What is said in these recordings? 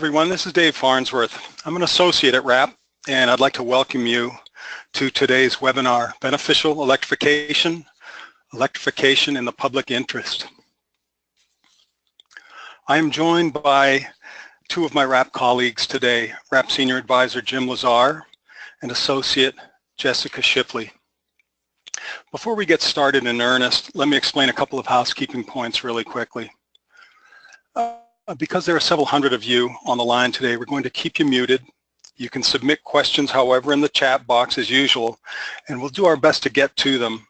Everyone, this is Dave Farnsworth. I'm an associate at RAP, and I'd like to welcome you to today's webinar, Beneficial Electrification, Electrification in the Public Interest. I am joined by two of my RAP colleagues today, RAP Senior Advisor Jim Lazar and Associate Jessica Shipley. Before we get started in earnest, let me explain a couple of housekeeping points really quickly. Because there are several hundred of you on the line today, we're going to keep you muted. You can submit questions, however, in the chat box as usual, and we'll do our best to get to them.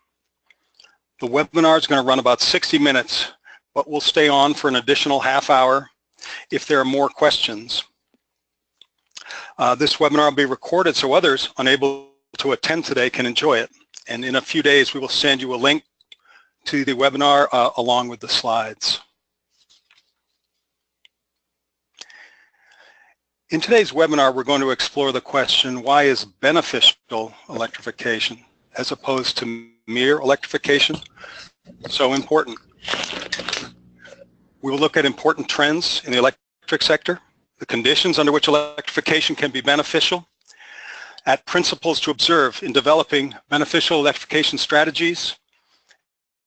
The webinar is going to run about 60 minutes, but we'll stay on for an additional half hour if there are more questions. This webinar will be recorded so others unable to attend today can enjoy it. And in a few days, we will send you a link to the webinar along with the slides. In today's webinar, we're going to explore the question, why is beneficial electrification, as opposed to mere electrification, so important? We will look at important trends in the electric sector, the conditions under which electrification can be beneficial, at principles to observe in developing beneficial electrification strategies,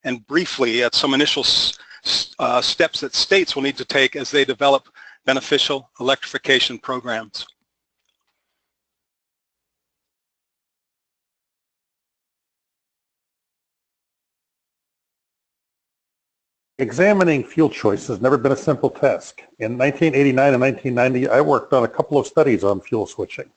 and briefly at some initial steps that states will need to take as they develop beneficial electrification programs. Examining fuel choice has never been a simple task. In 1989 and 1990, I worked on a couple of studies on fuel switching.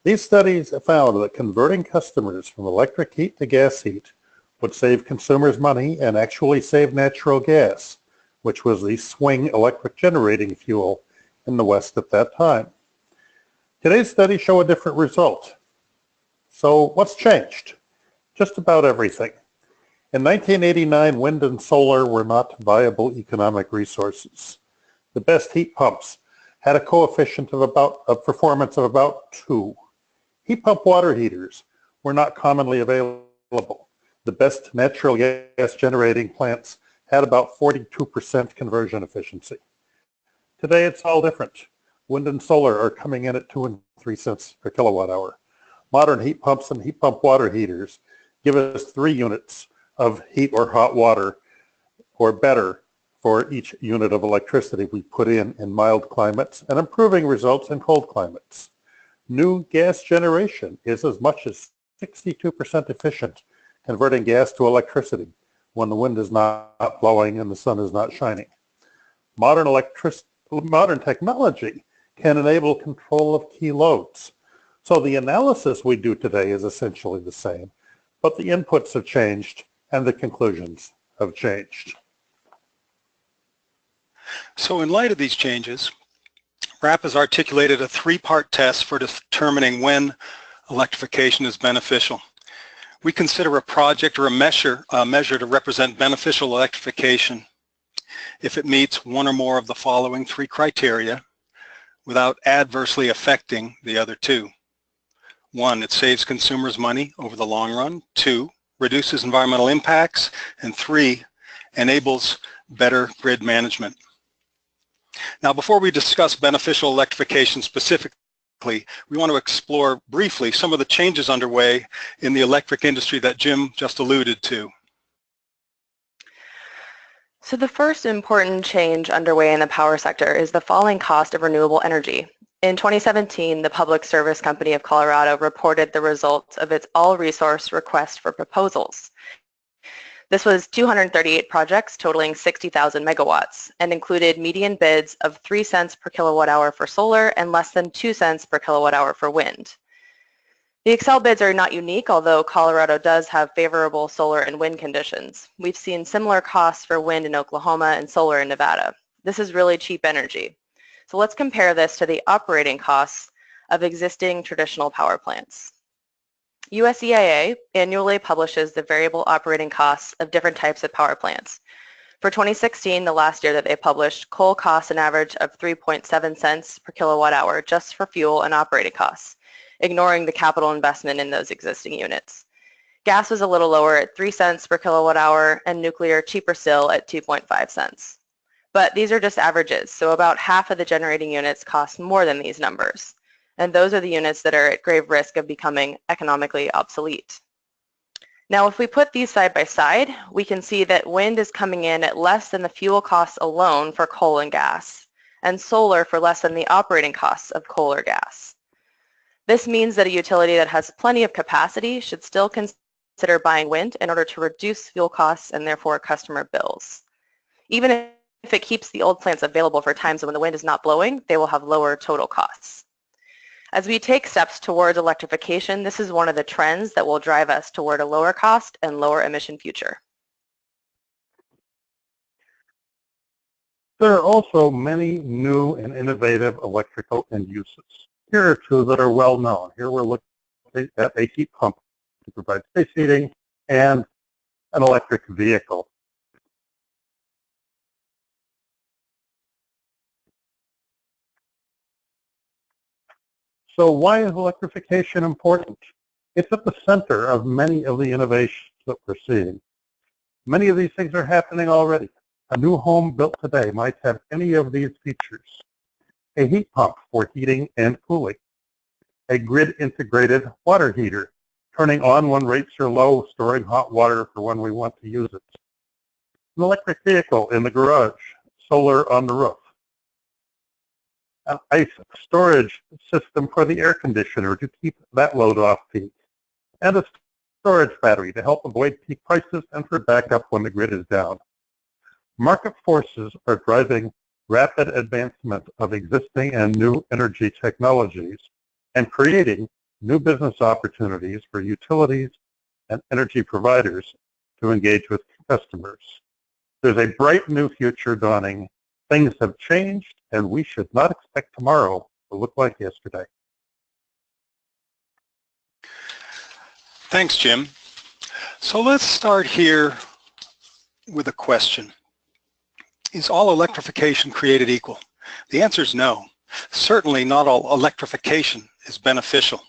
These studies found that converting customers from electric heat to gas heat would save consumers money and actually save natural gas, which was the swing electric generating fuel in the West at that time. Today's studies show a different result. So what's changed? Just about everything. In 1989, wind and solar were not viable economic resources. The best heat pumps had a coefficient of performance of about 2. Heat pump water heaters were not commonly available. The best natural gas generating plants had about 42% conversion efficiency. Today it's all different. Wind and solar are coming in at 2 and 3 cents per kilowatt hour. Modern heat pumps and heat pump water heaters give us 3 units of heat or hot water or better for each unit of electricity we put in mild climates and improving results in cold climates. New gas generation is as much as 62% efficient converting gas to electricity when the wind is not blowing and the sun is not shining. Modern technology can enable control of key loads. So the analysis we do today is essentially the same, but the inputs have changed and the conclusions have changed. So in light of these changes, RAP has articulated a 3-part test for determining when electrification is beneficial. We consider a project or a measure to represent beneficial electrification if it meets one or more of the following 3 criteria without adversely affecting the other 2. 1, it saves consumers money over the long run. 2, reduces environmental impacts. And 3, enables better grid management. Now, before we discuss beneficial electrification specifically, we want to explore briefly some of the changes underway in the electric industry that Jim just alluded to. So the first important change underway in the power sector is the falling cost of renewable energy. In 2017, the Public Service Company of Colorado reported the results of its all-resource request for proposals. This was 238 projects totaling 60,000 megawatts and included median bids of 3 cents per kilowatt hour for solar and less than 2 cents per kilowatt hour for wind. The Excel bids are not unique, although Colorado does have favorable solar and wind conditions. We've seen similar costs for wind in Oklahoma and solar in Nevada. This is really cheap energy. So let's compare this to the operating costs of existing traditional power plants. USEIA annually publishes the variable operating costs of different types of power plants. For 2016, the last year that they published, coal costs an average of 3.7 cents per kilowatt hour just for fuel and operating costs, ignoring the capital investment in those existing units. Gas was a little lower at 3 cents per kilowatt hour and nuclear cheaper still at 2.5 cents. But these are just averages, so about half of the generating units cost more than these numbers. And those are the units that are at grave risk of becoming economically obsolete. Now, if we put these side by side, we can see that wind is coming in at less than the fuel costs alone for coal and gas, and solar for less than the operating costs of coal or gas. This means that a utility that has plenty of capacity should still consider buying wind in order to reduce fuel costs and therefore customer bills. Even if it keeps the old plants available for times when the wind is not blowing, they will have lower total costs. As we take steps towards electrification, this is one of the trends that will drive us toward a lower cost and lower emission future. There are also many new and innovative electrical end uses. Here are two that are well known. Here we're looking at a heat pump to provide space heating and an electric vehicle. So why is electrification important? It's at the center of many of the innovations that we're seeing. Many of these things are happening already. A new home built today might have any of these features. A heat pump for heating and cooling. A grid-integrated water heater, turning on when rates are low, storing hot water for when we want to use it. An electric vehicle in the garage, solar on the roof. An ice storage system for the air conditioner to keep that load off peak. And a storage battery to help avoid peak prices and for backup when the grid is down. Market forces are driving rapid advancement of existing and new energy technologies and creating new business opportunities for utilities and energy providers to engage with customers. There's a bright new future dawning. Things have changed, and we should not expect tomorrow to look like yesterday. Thanks, Jim. So let's start here with a question. Is all electrification created equal? The answer is no. Certainly not all electrification is beneficial.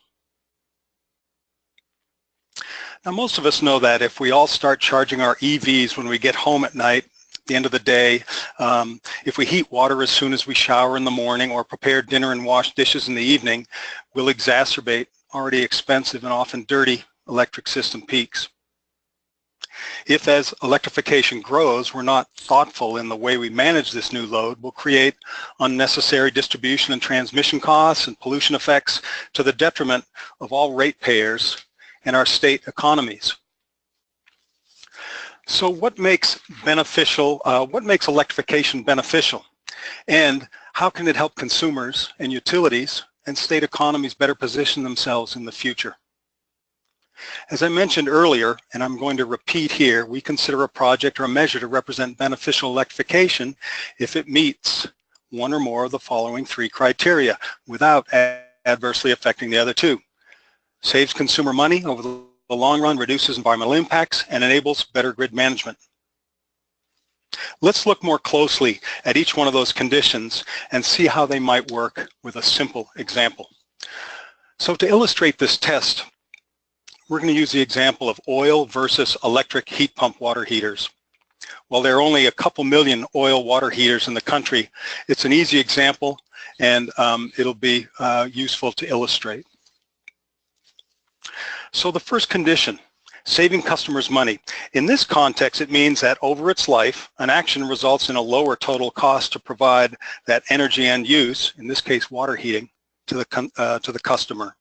Now, most of us know that if we all start charging our EVs when we get home at night, at the end of the day, if we heat water as soon as we shower in the morning or prepare dinner and wash dishes in the evening, we'll exacerbate already expensive and often dirty electric system peaks. If, as electrification grows, we're not thoughtful in the way we manage this new load, we'll create unnecessary distribution and transmission costs and pollution effects to the detriment of all ratepayers and our state economies. So what makes electrification beneficial? And how can it help consumers and utilities and state economies better position themselves in the future? As I mentioned earlier, and I'm going to repeat here, we consider a project or a measure to represent beneficial electrification if it meets one or more of the following three criteria without adversely affecting the other two. Saves consumer money over the long run, reduces environmental impacts, and enables better grid management. Let's look more closely at each one of those conditions and see how they might work with a simple example. So to illustrate this test, we're going to use the example of oil versus electric heat pump water heaters. While there are only a couple million oil water heaters in the country, it's an easy example, and it'll be useful to illustrate. So the first condition, saving customers money. In this context, it means that over its life, an action results in a lower total cost to provide that energy and use, in this case water heating, to the customer.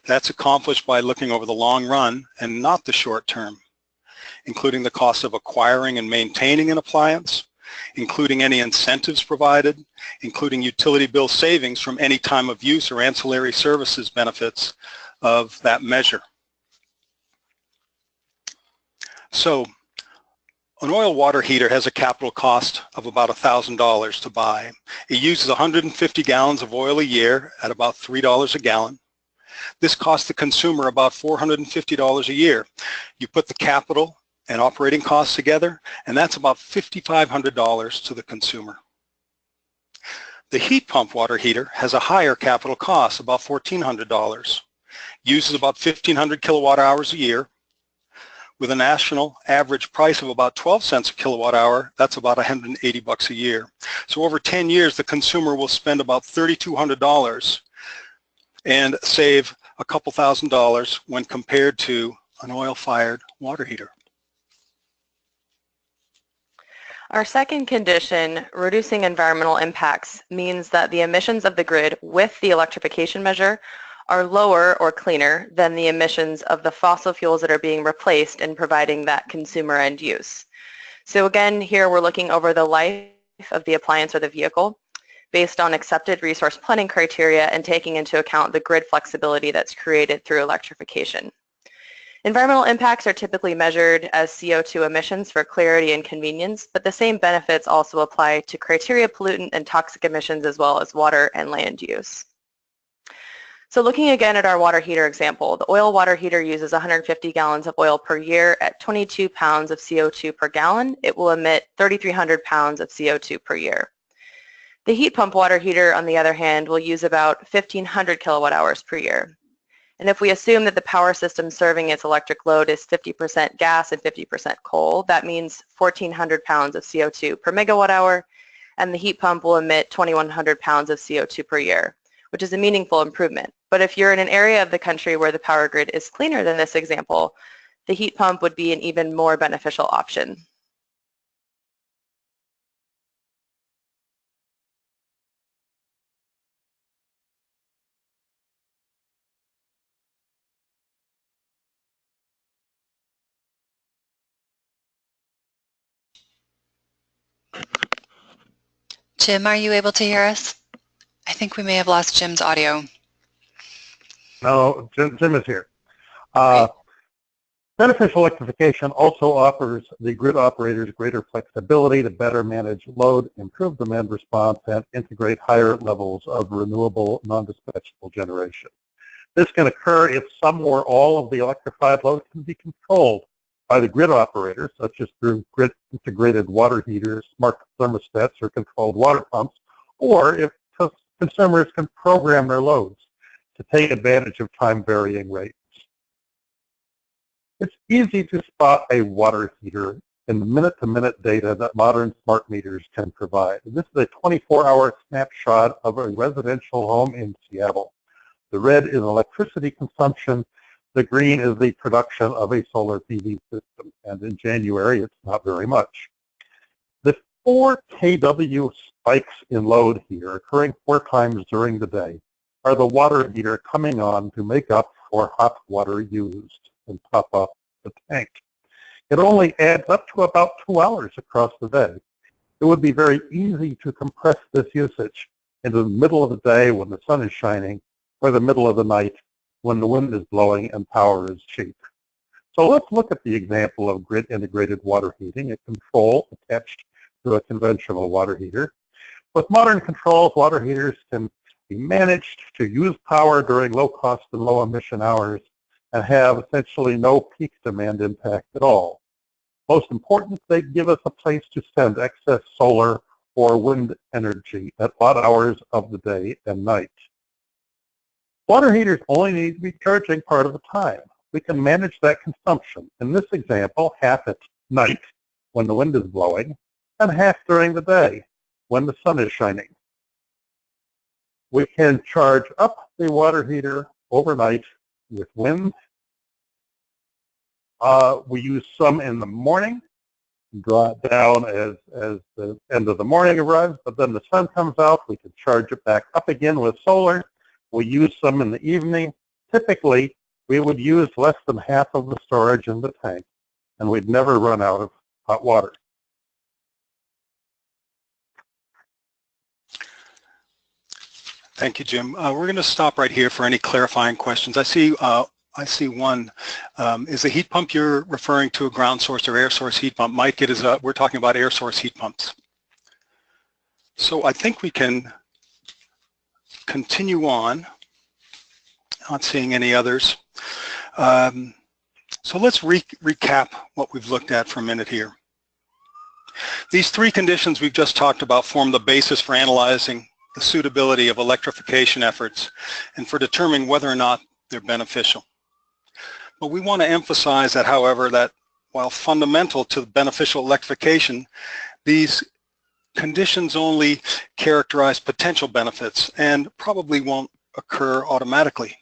That's accomplished by looking over the long run and not the short term, including the cost of acquiring and maintaining an appliance, including any incentives provided, including utility bill savings from any time of use or ancillary services benefits of that measure. So an oil water heater has a capital cost of about $1,000 to buy. It uses 150 gallons of oil a year at about $3 a gallon. This costs the consumer about $450 a year. You put the capital and operating costs together, and that's about $5,500 to the consumer. The heat pump water heater has a higher capital cost, about $1,400. Uses about 1,500 kilowatt hours a year. With a national average price of about 12 cents a kilowatt hour, that's about $180 a year. So over 10 years, the consumer will spend about $3,200 and save a couple $1,000s when compared to an oil-fired water heater. Our second condition, reducing environmental impacts, means that the emissions of the grid with the electrification measure are lower or cleaner than the emissions of the fossil fuels that are being replaced in providing that consumer end use. So again, here we're looking over the life of the appliance or the vehicle based on accepted resource planning criteria and taking into account the grid flexibility that's created through electrification. Environmental impacts are typically measured as CO2 emissions for clarity and convenience, but the same benefits also apply to criteria pollutant and toxic emissions as well as water and land use. So looking again at our water heater example, the oil water heater uses 150 gallons of oil per year at 22 pounds of CO2 per gallon. It will emit 3,300 pounds of CO2 per year. The heat pump water heater, on the other hand, will use about 1,500 kilowatt hours per year. And if we assume that the power system serving its electric load is 50% gas and 50% coal, that means 1,400 pounds of CO2 per megawatt hour, and the heat pump will emit 2,100 pounds of CO2 per year, which is a meaningful improvement. But if you're in an area of the country where the power grid is cleaner than this example, the heat pump would be an even more beneficial option. Jim, are you able to hear us? I think we may have lost Jim's audio. No, Jim is here. Beneficial electrification also offers the grid operators greater flexibility to better manage load, improve demand response, and integrate higher levels of renewable, non-dispatchable generation. This can occur if some or all of the electrified load can be controlled by the grid operators, such as through grid-integrated water heaters, smart thermostats, or controlled water pumps, or if consumers can program their loads to take advantage of time-varying rates. It's easy to spot a water heater in the minute-to-minute data that modern smart meters can provide. This is a 24-hour snapshot of a residential home in Seattle. The red is electricity consumption. The green is the production of a solar PV system. And in January, it's not very much. The 4 kW spikes in load here, occurring 4 times during the day, are the water heater coming on to make up for hot water used and top up the tank. It only adds up to about 2 hours across the day. It would be very easy to compress this usage into the middle of the day when the sun is shining, or the middle of the night when the wind is blowing and power is cheap. So let's look at the example of grid-integrated water heating, a control attached to a conventional water heater. With modern controls, water heaters can be managed to use power during low-cost and low-emission hours and have essentially no peak demand impact at all. Most important, they give us a place to send excess solar or wind energy at odd hours of the day and night. Water heaters only need to be charging part of the time. We can manage that consumption. In this example, half at night when the wind is blowing and half during the day when the sun is shining. We can charge up the water heater overnight with wind. We use some in the morning, draw it down as the end of the morning arrives, but then the sun comes out, we can charge it back up again with solar. We use some in the evening. Typically, we would use less than half of the storage in the tank, and we'd never run out of hot water. Thank you, Jim. We're going to stop right here for any clarifying questions. I see one. Is the heat pump you're referring to a ground source or air source heat pump? Mike, we're talking about air source heat pumps. So I think we can continue on. Not seeing any others. So let's recap what we've looked at for a minute here. These 3 conditions we've just talked about form the basis for analyzing the suitability of electrification efforts and for determining whether or not they're beneficial. But we want to emphasize that, however, that while fundamental to beneficial electrification, these conditions only characterize potential benefits and probably won't occur automatically.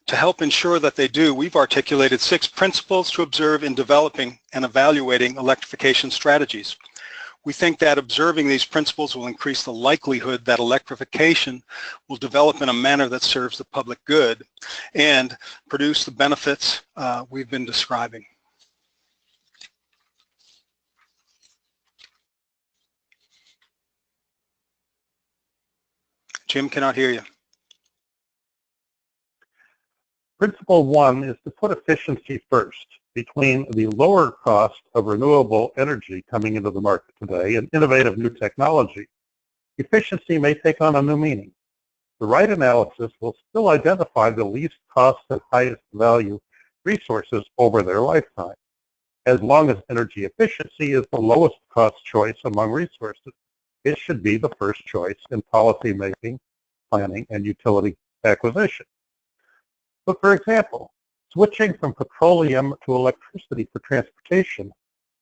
To help ensure that they do, we've articulated 6 principles to observe in developing and evaluating electrification strategies. We think that observing these principles will increase the likelihood that electrification will develop in a manner that serves the public good and produce the benefits we've been describing. Jim cannot hear you. Principle 1 is to put efficiency first. Between the lower cost of renewable energy coming into the market today and innovative new technology, efficiency may take on a new meaning. The right analysis will still identify the least cost and highest value resources over their lifetime. As long as energy efficiency is the lowest cost choice among resources, it should be the first choice in policy making, planning, and utility acquisition. But for example, switching from petroleum to electricity for transportation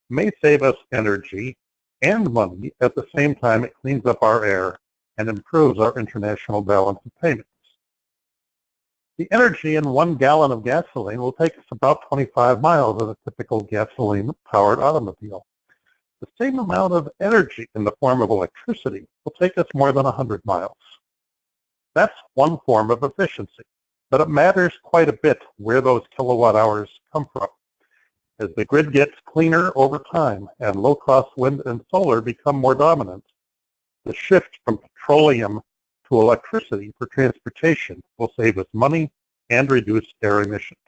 may save us energy and money at the same time it cleans up our air and improves our international balance of payments. The energy in 1 gallon of gasoline will take us about 25 miles in a typical gasoline-powered automobile. The same amount of energy in the form of electricity will take us more than 100 miles. That's one form of efficiency. But it matters quite a bit where those kilowatt hours come from. As the grid gets cleaner over time and low-cost wind and solar become more dominant, the shift from petroleum to electricity for transportation will save us money and reduce air emissions.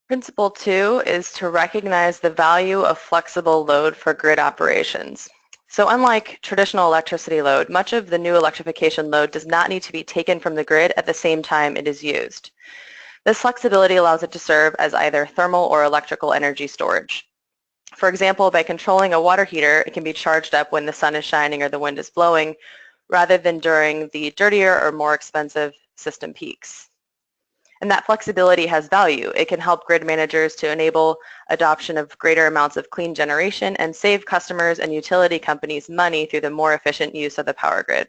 Principle 2 is to recognize the value of flexible load for grid operations. So unlike traditional electricity load, much of the new electrification load does not need to be taken from the grid at the same time it is used. This flexibility allows it to serve as either thermal or electrical energy storage. For example, by controlling a water heater, it can be charged up when the sun is shining or the wind is blowing, rather than during the dirtier or more expensive system peaks. And that flexibility has value. It can help grid managers to enable adoption of greater amounts of clean generation and save customers and utility companies money through the more efficient use of the power grid.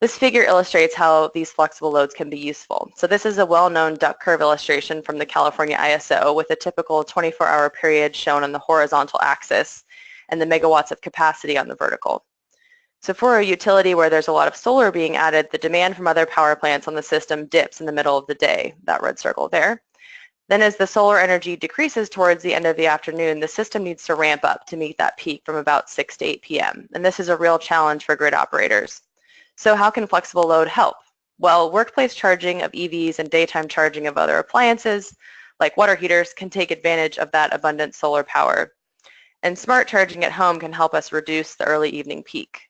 This figure illustrates how these flexible loads can be useful. So this is a well-known duck curve illustration from the California ISO with a typical 24-hour period shown on the horizontal axis and the megawatts of capacity on the vertical. So for a utility where there's a lot of solar being added, the demand from other power plants on the system dips in the middle of the day, that red circle there. Then as the solar energy decreases towards the end of the afternoon, the system needs to ramp up to meet that peak from about 6 to 8 p.m. And this is a real challenge for grid operators. So how can flexible load help? Well, workplace charging of EVs and daytime charging of other appliances, like water heaters, can take advantage of that abundant solar power. And smart charging at home can help us reduce the early evening peak.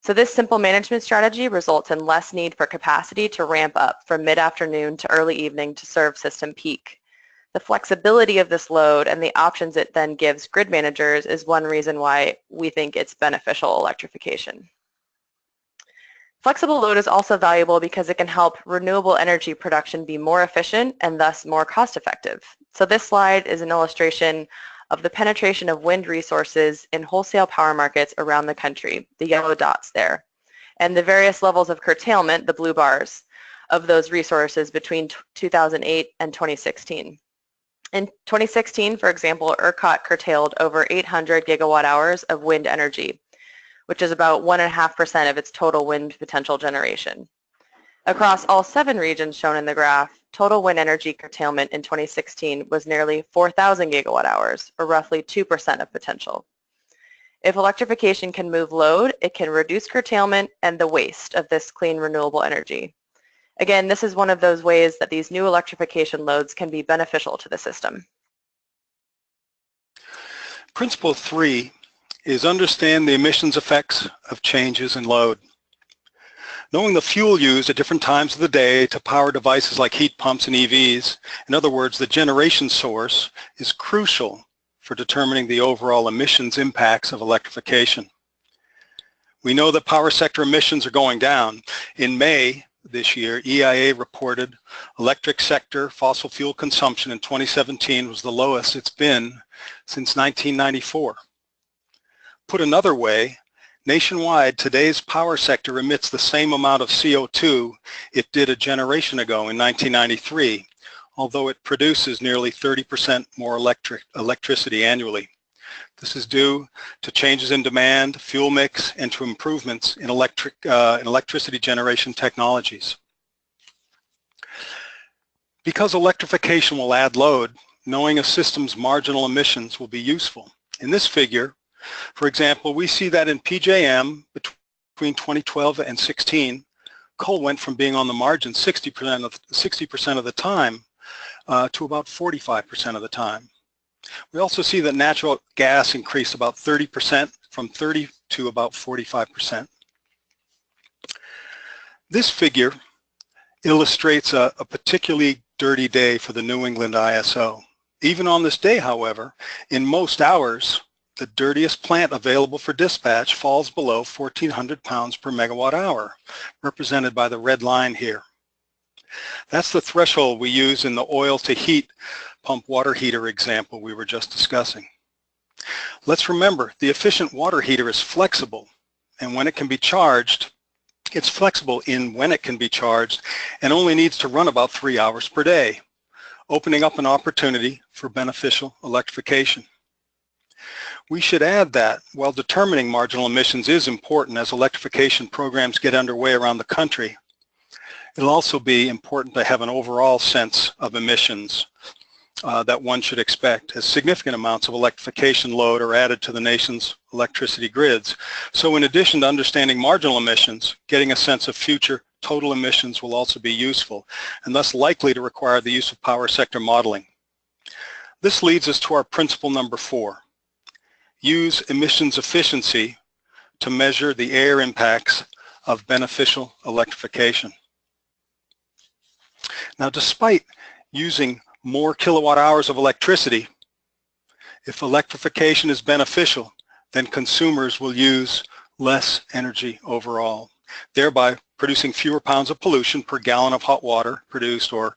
So this simple management strategy results in less need for capacity to ramp up from mid-afternoon to early evening to serve system peak. The flexibility of this load and the options it then gives grid managers is one reason why we think it's beneficial electrification. Flexible load is also valuable because it can help renewable energy production be more efficient and thus more cost-effective. So this slide is an illustration of the penetration of wind resources in wholesale power markets around the country, the yellow dots there, and the various levels of curtailment, the blue bars, of those resources between 2008 and 2016. In 2016, for example, ERCOT curtailed over 800 gigawatt hours of wind energy, which is about 1.5% of its total wind potential generation. Across all 7 regions shown in the graph, total wind energy curtailment in 2016 was nearly 4,000 gigawatt hours, or roughly 2% of potential. If electrification can move load, it can reduce curtailment and the waste of this clean renewable energy. Again, this is one of those ways that these new electrification loads can be beneficial to the system. Principle 3 is understand the emissions effects of changes in load. Knowing the fuel used at different times of the day to power devices like heat pumps and EVs, in other words, the generation source, is crucial for determining the overall emissions impacts of electrification. We know that power sector emissions are going down. In May, this year, EIA reported electric sector fossil fuel consumption in 2017 was the lowest it's been since 1994. Put another way, nationwide, today's power sector emits the same amount of CO2 it did a generation ago in 1993, although it produces nearly 30% more electricity annually. This is due to changes in demand, fuel mix, and to improvements in electricity generation technologies. Because electrification will add load, knowing a system's marginal emissions will be useful. In this figure, for example, we see that in PJM between 2012 and 16, coal went from being on the margin 60% of the time to about 45% of the time. We also see that natural gas increased about 30%, from 30 to about 45%. This figure illustrates a particularly dirty day for the New England ISO. Even on this day, however, in most hours, the dirtiest plant available for dispatch falls below 1,400 pounds per megawatt hour, represented by the red line here. That's the threshold we use in the oil to heat pump water heater example we were just discussing. Let's remember, the efficient water heater is flexible, and when it can be charged, it's flexible in when it can be charged and only needs to run about 3 hours per day, opening up an opportunity for beneficial electrification. We should add that while determining marginal emissions is important as electrification programs get underway around the country, it'll also be important to have an overall sense of emissions that one should expect, as significant amounts of electrification load are added to the nation's electricity grids. So in addition to understanding marginal emissions, getting a sense of future total emissions will also be useful, and thus likely to require the use of power sector modeling. This leads us to our principle number 4. Use emissions efficiency to measure the air impacts of beneficial electrification. Now, despite using more kilowatt hours of electricity, if electrification is beneficial, then consumers will use less energy overall, thereby producing fewer pounds of pollution per gallon of hot water produced or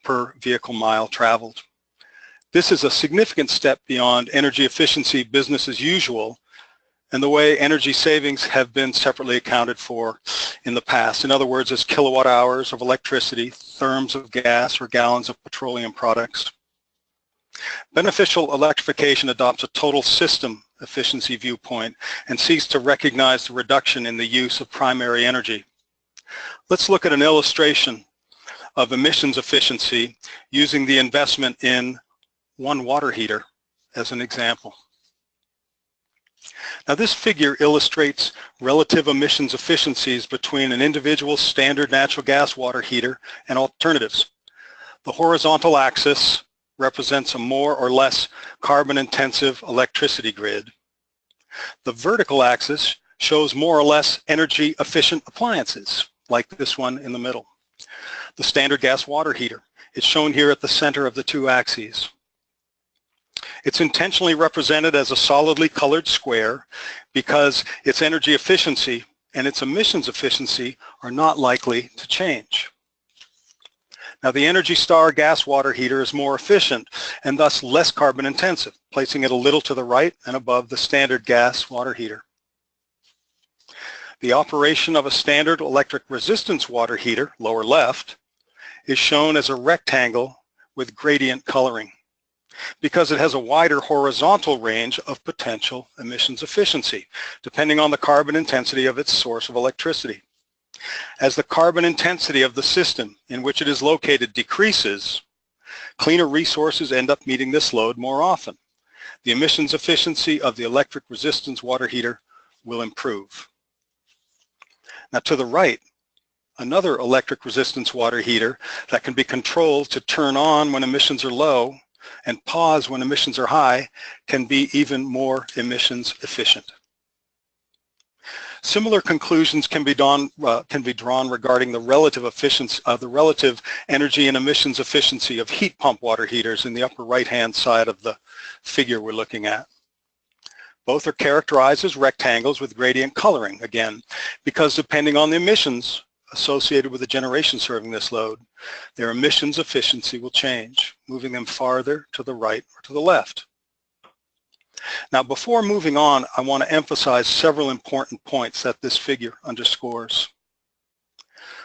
per vehicle mile traveled. This is a significant step beyond energy efficiency business as usual and the way energy savings have been separately accounted for in the past. In other words, as kilowatt hours of electricity, therms of gas, or gallons of petroleum products. Beneficial electrification adopts a total system efficiency viewpoint and seeks to recognize the reduction in the use of primary energy. Let's look at an illustration of emissions efficiency using the investment in one water heater as an example. Now, this figure illustrates relative emissions efficiencies between an individual standard natural gas water heater and alternatives. The horizontal axis represents a more or less carbon-intensive electricity grid. The vertical axis shows more or less energy-efficient appliances, like this one in the middle. The standard gas water heater is shown here at the center of the two axes. It's intentionally represented as a solidly colored square because its energy efficiency and its emissions efficiency are not likely to change. Now, the Energy Star gas water heater is more efficient and thus less carbon intensive, placing it a little to the right and above the standard gas water heater. The operation of a standard electric resistance water heater, lower left, is shown as a rectangle with gradient coloring, because it has a wider horizontal range of potential emissions efficiency, depending on the carbon intensity of its source of electricity. As the carbon intensity of the system in which it is located decreases, cleaner resources end up meeting this load more often. The emissions efficiency of the electric resistance water heater will improve. Now, to the right, another electric resistance water heater that can be controlled to turn on when emissions are low and pause when emissions are high can be even more emissions efficient. Similar conclusions can be drawn regarding the relative efficiency of the relative energy and emissions efficiency of heat pump water heaters in the upper right-hand side of the figure we're looking at. Both are characterized as rectangles with gradient coloring, again, because depending on the emissions associated with the generation serving this load, their emissions efficiency will change, moving them farther to the right or to the left. Now, before moving on, I want to emphasize several important points that this figure underscores.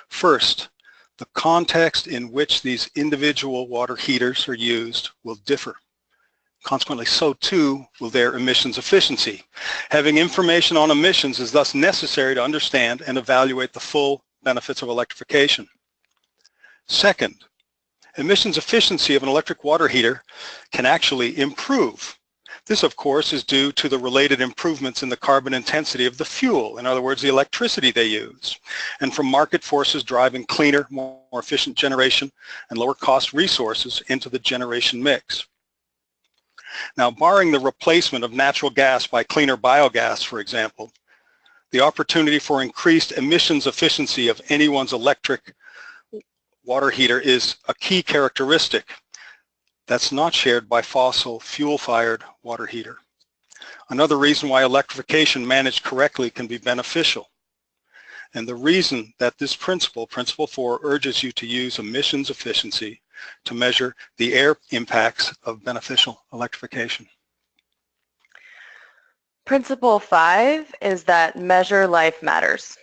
First, the context in which these individual water heaters are used will differ. Consequently, so too will their emissions efficiency. Having information on emissions is thus necessary to understand and evaluate the full benefits of electrification. Second, emissions efficiency of an electric water heater can actually improve. This, of course, is due to the related improvements in the carbon intensity of the fuel, in other words, the electricity they use, and from market forces driving cleaner, more efficient generation and lower cost resources into the generation mix. Now, barring the replacement of natural gas by cleaner biogas, for example, the opportunity for increased emissions efficiency of anyone's electric water heater is a key characteristic that's not shared by fossil fuel-fired water heater. Another reason why electrification managed correctly can be beneficial. And the reason that this principle 4, urges you to use emissions efficiency to measure the air impacts of beneficial electrification. Principle 5 is that measure life matters.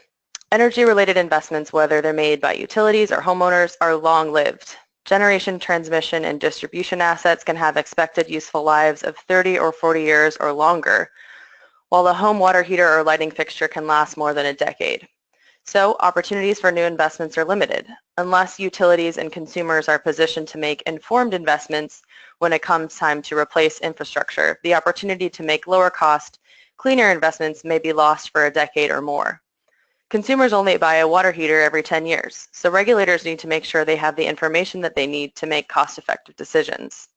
Energy-related investments, whether they're made by utilities or homeowners, are long-lived. Generation, transmission, and distribution assets can have expected useful lives of 30 or 40 years or longer, while a home water heater or lighting fixture can last more than a decade. So opportunities for new investments are limited, unless utilities and consumers are positioned to make informed investments when it comes time to replace infrastructure. The opportunity to make lower cost, cleaner investments may be lost for a decade or more. Consumers only buy a water heater every 10 years, so regulators need to make sure they have the information that they need to make cost-effective decisions.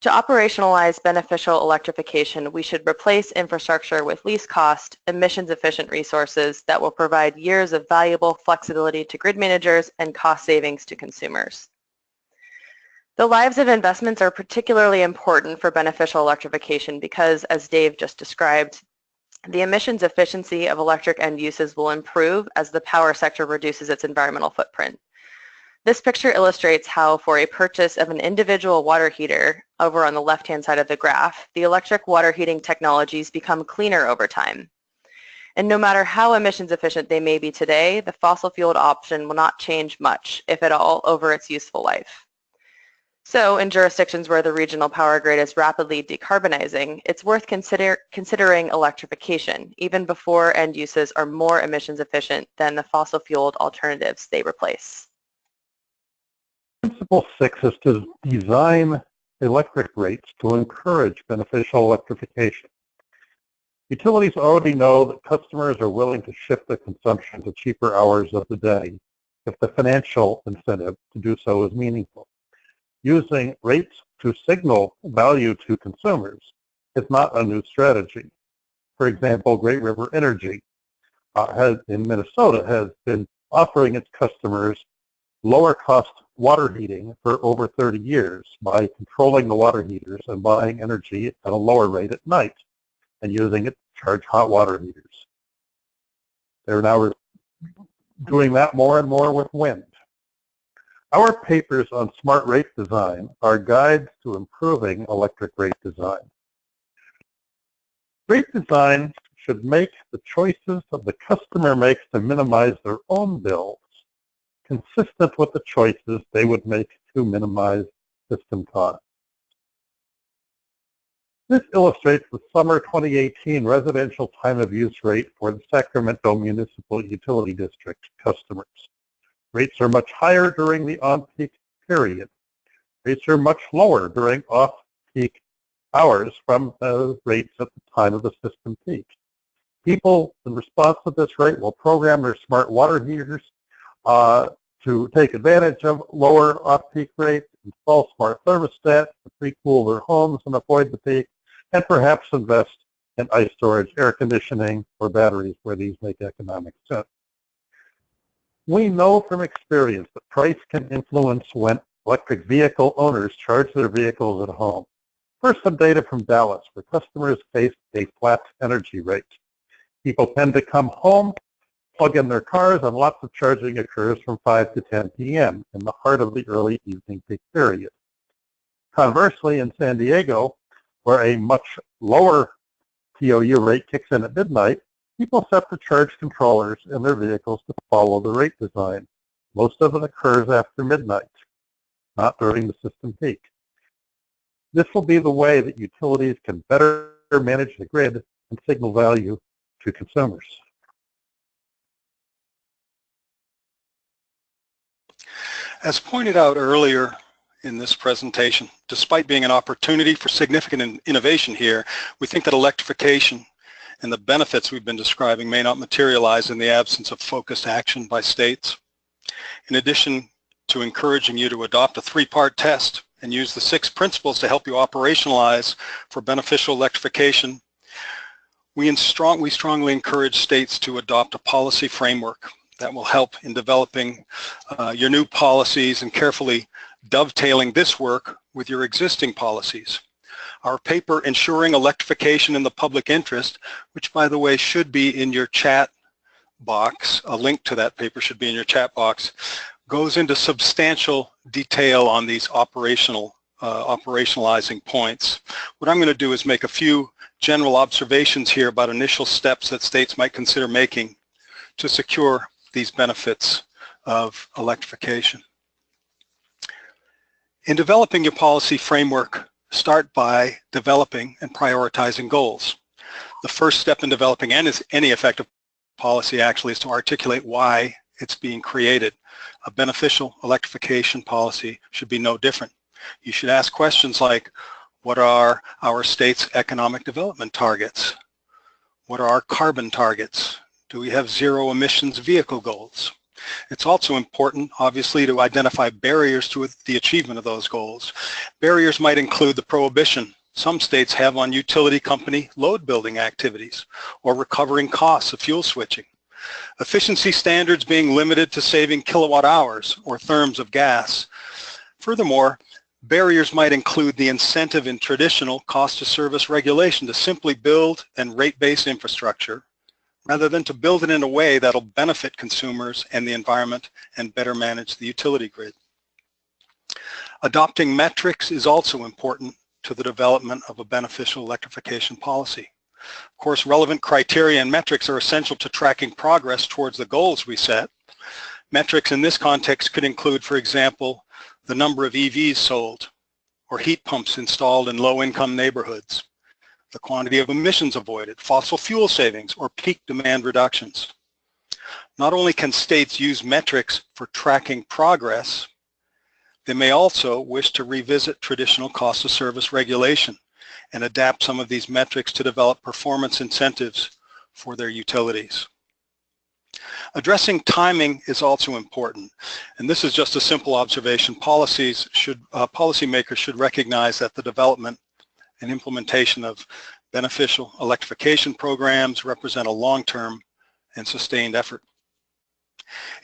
To operationalize beneficial electrification, we should replace infrastructure with least cost, emissions-efficient resources that will provide years of valuable flexibility to grid managers and cost savings to consumers. The lives of investments are particularly important for beneficial electrification because, as Dave just described, the emissions efficiency of electric end uses will improve as the power sector reduces its environmental footprint. This picture illustrates how, for a purchase of an individual water heater, over on the left-hand side of the graph, the electric water heating technologies become cleaner over time. And no matter how emissions efficient they may be today, the fossil-fueled option will not change much, if at all, over its useful life. So in jurisdictions where the regional power grid is rapidly decarbonizing, it's worth considering electrification, even before end uses are more emissions efficient than the fossil-fueled alternatives they replace. Principle 6 is to design electric rates to encourage beneficial electrification. Utilities already know that customers are willing to shift their consumption to cheaper hours of the day if the financial incentive to do so is meaningful. Using rates to signal value to consumers is not a new strategy. For example, Great River Energy in Minnesota has been offering its customers lower cost water heating for over 30 years by controlling the water heaters and buying energy at a lower rate at night and using it to charge hot water heaters. They're now doing that more and more with wind. Our papers on smart rate design are guides to improving electric rate design. Rate design should make the choices that the customer makes to minimize their own bills consistent with the choices they would make to minimize system costs. This illustrates the summer 2018 residential time of use rate for the Sacramento Municipal Utility District customers. Rates are much higher during the on-peak period. Rates are much lower during off-peak hours from the rates at the time of the system peak. People, in response to this rate, will program their smart water heaters to take advantage of lower off-peak rates, install smart thermostats to pre-cool their homes and avoid the peak, and perhaps invest in ice storage, air conditioning, or batteries where these make economic sense. We know from experience that price can influence when electric vehicle owners charge their vehicles at home. First, some data from Dallas, where customers face a flat energy rate. People tend to come home plug in their cars, and lots of charging occurs from 5 to 10 p.m. in the heart of the early evening peak period. Conversely, in San Diego, where a much lower TOU rate kicks in at midnight, people set the charge controllers in their vehicles to follow the rate design. Most of it occurs after midnight, not during the system peak. This will be the way that utilities can better manage the grid and signal value to consumers. As pointed out earlier in this presentation, despite being an opportunity for significant innovation here, we think that electrification and the benefits we've been describing may not materialize in the absence of focused action by states. In addition to encouraging you to adopt a three-part test and use the 6 principles to help you operationalize for beneficial electrification, we strongly encourage states to adopt a policy framework that will help in developing your new policies and carefully dovetailing this work with your existing policies. Our paper, Ensuring Electrification in the Public Interest, which by the way should be in your chat box, a link to that paper should be in your chat box, goes into substantial detail on these operationalizing points. What I'm going to do is make a few general observations here about initial steps that states might consider making to secure these benefits of electrification. In developing your policy framework, start by developing and prioritizing goals. The first step in developing any effective policy actually is to articulate why it's being created. A beneficial electrification policy should be no different. You should ask questions like, what are our state's economic development targets? What are our carbon targets? Do we have zero emissions vehicle goals? It's also important, obviously, to identify barriers to the achievement of those goals. Barriers might include the prohibition some states have on utility company load building activities or recovering costs of fuel switching. Efficiency standards being limited to saving kilowatt hours or therms of gas. Furthermore, barriers might include the incentive in traditional cost of service regulation to simply build and rate-based infrastructure rather than to build it in a way that'll benefit consumers and the environment and better manage the utility grid. Adopting metrics is also important to the development of a beneficial electrification policy. Of course, relevant criteria and metrics are essential to tracking progress towards the goals we set. Metrics in this context could include, for example, the number of EVs sold or heat pumps installed in low-income neighborhoods, the quantity of emissions avoided, fossil fuel savings, or peak demand reductions. Not only can states use metrics for tracking progress, they may also wish to revisit traditional cost of service regulation and adapt some of these metrics to develop performance incentives for their utilities. Addressing timing is also important, and this is just a simple observation. Policymakers should recognize that the development and implementation of beneficial electrification programs represent a long-term and sustained effort.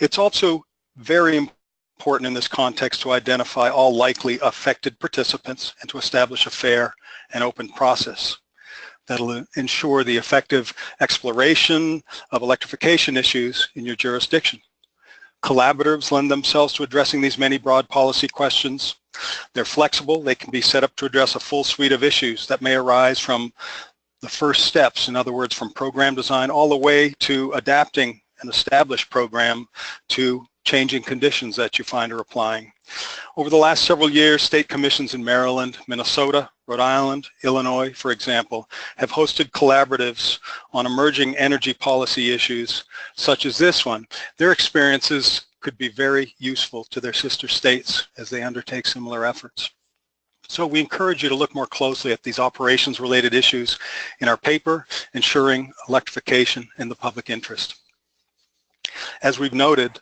It's also very important in this context to identify all likely affected participants and to establish a fair and open process that'll ensure the effective exploration of electrification issues in your jurisdiction. Collaboratives lend themselves to addressing these many broad policy questions. They're flexible. They can be set up to address a full suite of issues that may arise from the first steps, in other words, from program design all the way to adapting an established program to changing conditions that you find are applying. Over the last several years, state commissions in Maryland, Minnesota, Rhode Island, Illinois, for example, have hosted collaboratives on emerging energy policy issues such as this one. Their experiences could be very useful to their sister states as they undertake similar efforts. So we encourage you to look more closely at these operations-related issues in our paper, Ensuring Electrification in the Public Interest. As we've noted,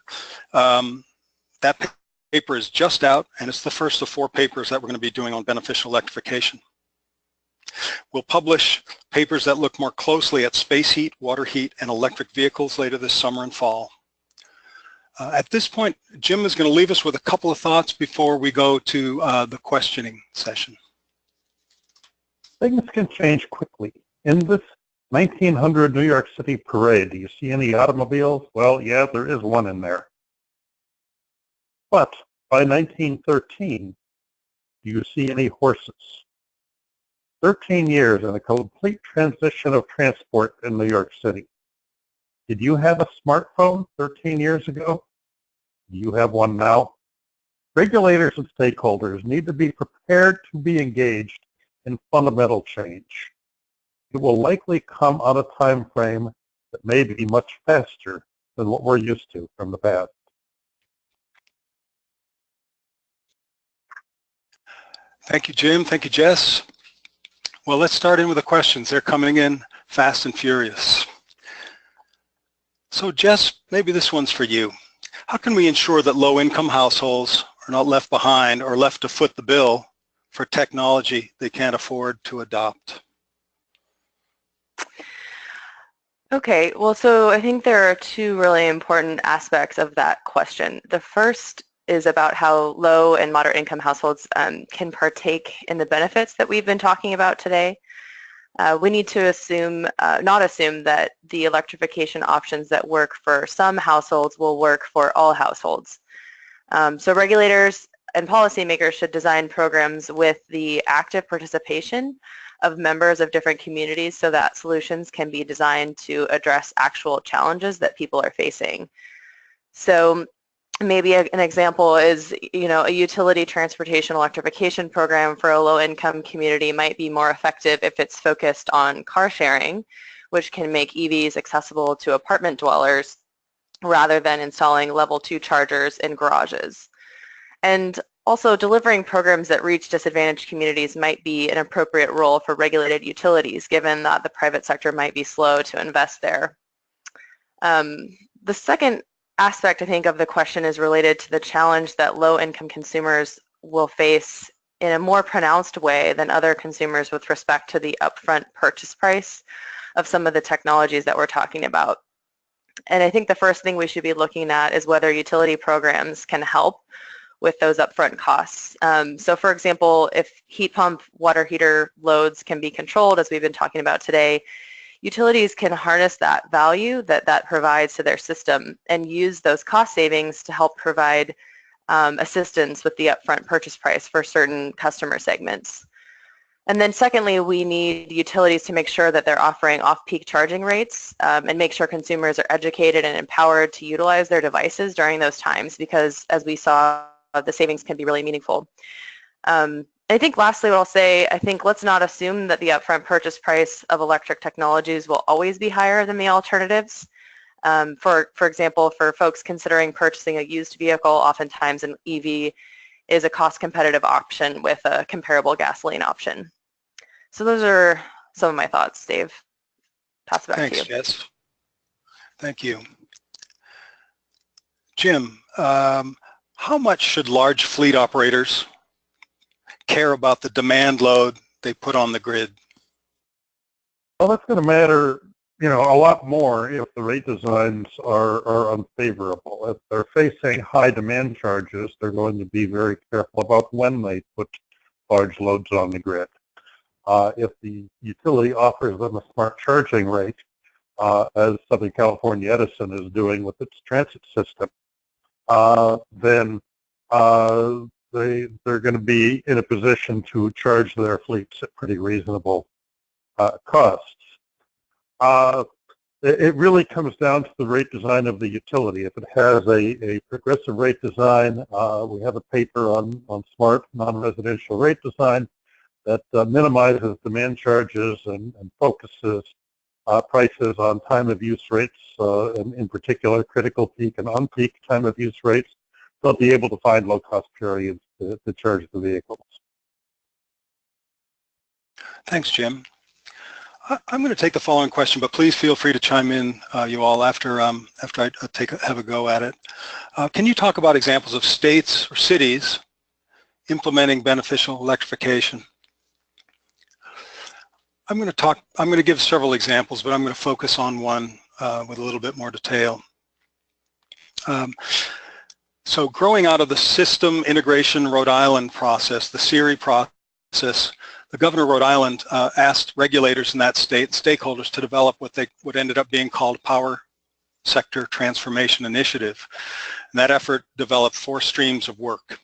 that paper is just out, and it's the first of 4 papers that we're going to be doing on beneficial electrification. We'll publish papers that look more closely at space heat, water heat, and electric vehicles later this summer and fall. At this point, Jim is going to leave us with a couple of thoughts before we go to the questioning session. Things can change quickly. In this 1900 New York City parade. Do you see any automobiles? Well, yeah, there is one in there. But by 1913, do you see any horses? 13 years and a complete transition of transport in New York City. Did you have a smartphone 13 years ago? Do you have one now? Regulators and stakeholders need to be prepared to be engaged in fundamental change. It will likely come on a time frame that may be much faster than what we're used to from the past. Thank you, Jim. Thank you, Jess. Well, let's start in with the questions. They're coming in fast and furious. So, Jess, maybe this one's for you. How can we ensure that low-income households are not left behind or left to foot the bill for technology they can't afford to adopt? Okay, well, so I think there are two really important aspects of that question. The first is about how low and moderate income households can partake in the benefits that we've been talking about today. We need to not assume that the electrification options that work for some households will work for all households. So regulators and policymakers should design programs with the active participation of members of different communities so that solutions can be designed to address actual challenges that people are facing. So maybe an example is, a utility transportation electrification program for a low-income community might be more effective if it's focused on car sharing, which can make EVs accessible to apartment dwellers rather than installing level 2 chargers in garages. And also, delivering programs that reach disadvantaged communities might be an appropriate role for regulated utilities, given that the private sector might be slow to invest there. The second aspect, I think, of the question is related to the challenge that low-income consumers will face in a more pronounced way than other consumers with respect to the upfront purchase price of some of the technologies that we're talking about. And I think the first thing we should be looking at is whether utility programs can help with those upfront costs. So for example, if heat pump water heater loads can be controlled, as we've been talking about today, utilities can harness that value that provides to their system and use those cost savings to help provide assistance with the upfront purchase price for certain customer segments. And then secondly, we need utilities to make sure that they're offering off-peak charging rates and make sure consumers are educated and empowered to utilize their devices during those times, because as we saw, the savings can be really meaningful. I think lastly what I'll say, I think let's not assume that the upfront purchase price of electric technologies will always be higher than the alternatives. For example, for folks considering purchasing a used vehicle, oftentimes an EV is a cost-competitive option with a comparable gasoline option. So those are some of my thoughts, Dave. Pass it back to you. Thanks, Jess. Thank you. Jim, how much should large fleet operators care about the demand load they put on the grid? Well, that's going to matter, a lot more if the rate designs are unfavorable. If they're facing high demand charges, they're going to be very careful about when they put large loads on the grid. If the utility offers them a smart charging rate, as Southern California Edison is doing with its transit system, then they're going to be in a position to charge their fleets at pretty reasonable costs. It really comes down to the rate design of the utility. If it has a progressive rate design, we have a paper on smart non-residential rate design that minimizes demand charges and focuses prices on time of use rates, and in particular critical peak and on-peak time of use rates. They'll be able to find low-cost periods to charge the vehicles. Thanks, Jim. I'm going to take the following question, but please feel free to chime in, you all, after I have a go at it. Can you talk about examples of states or cities implementing beneficial electrification? I'm going to give several examples, but I'm going to focus on one with a little bit more detail. So growing out of the System Integration Rhode Island process, the SIRI process, the governor of Rhode Island asked regulators in that state, stakeholders, to develop what ended up being called Power Sector Transformation Initiative. And that effort developed 4 streams of work.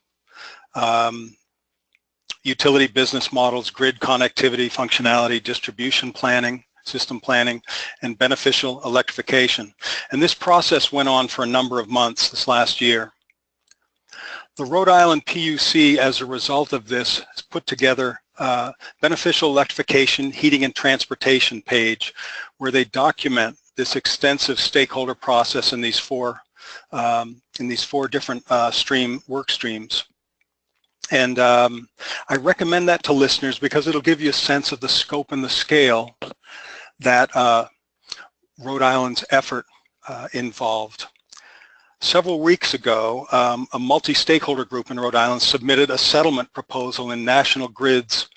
Utility business models, grid connectivity, functionality, distribution planning, system planning, and beneficial electrification. And this process went on for a number of months this last year. The Rhode Island PUC, as a result of this, has put together beneficial electrification, heating and transportation page, where they document this extensive stakeholder process in these 4 different work streams. And I recommend that to listeners because it'll give you a sense of the scope and the scale that Rhode Island's effort involved. Several weeks ago, a multi-stakeholder group in Rhode Island submitted a settlement proposal in National Grid's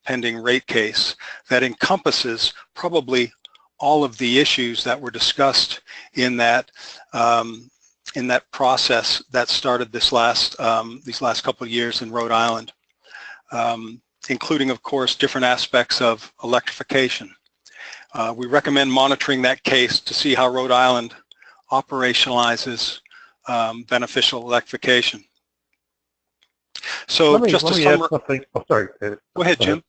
pending rate case that encompasses probably all of the issues that were discussed in that process that started these last couple of years in Rhode Island, including, of course, different aspects of electrification. We recommend monitoring that case to see how Rhode Island operationalizes beneficial electrification. So just to summarize something. Oh, sorry, David. Go ahead, Jim.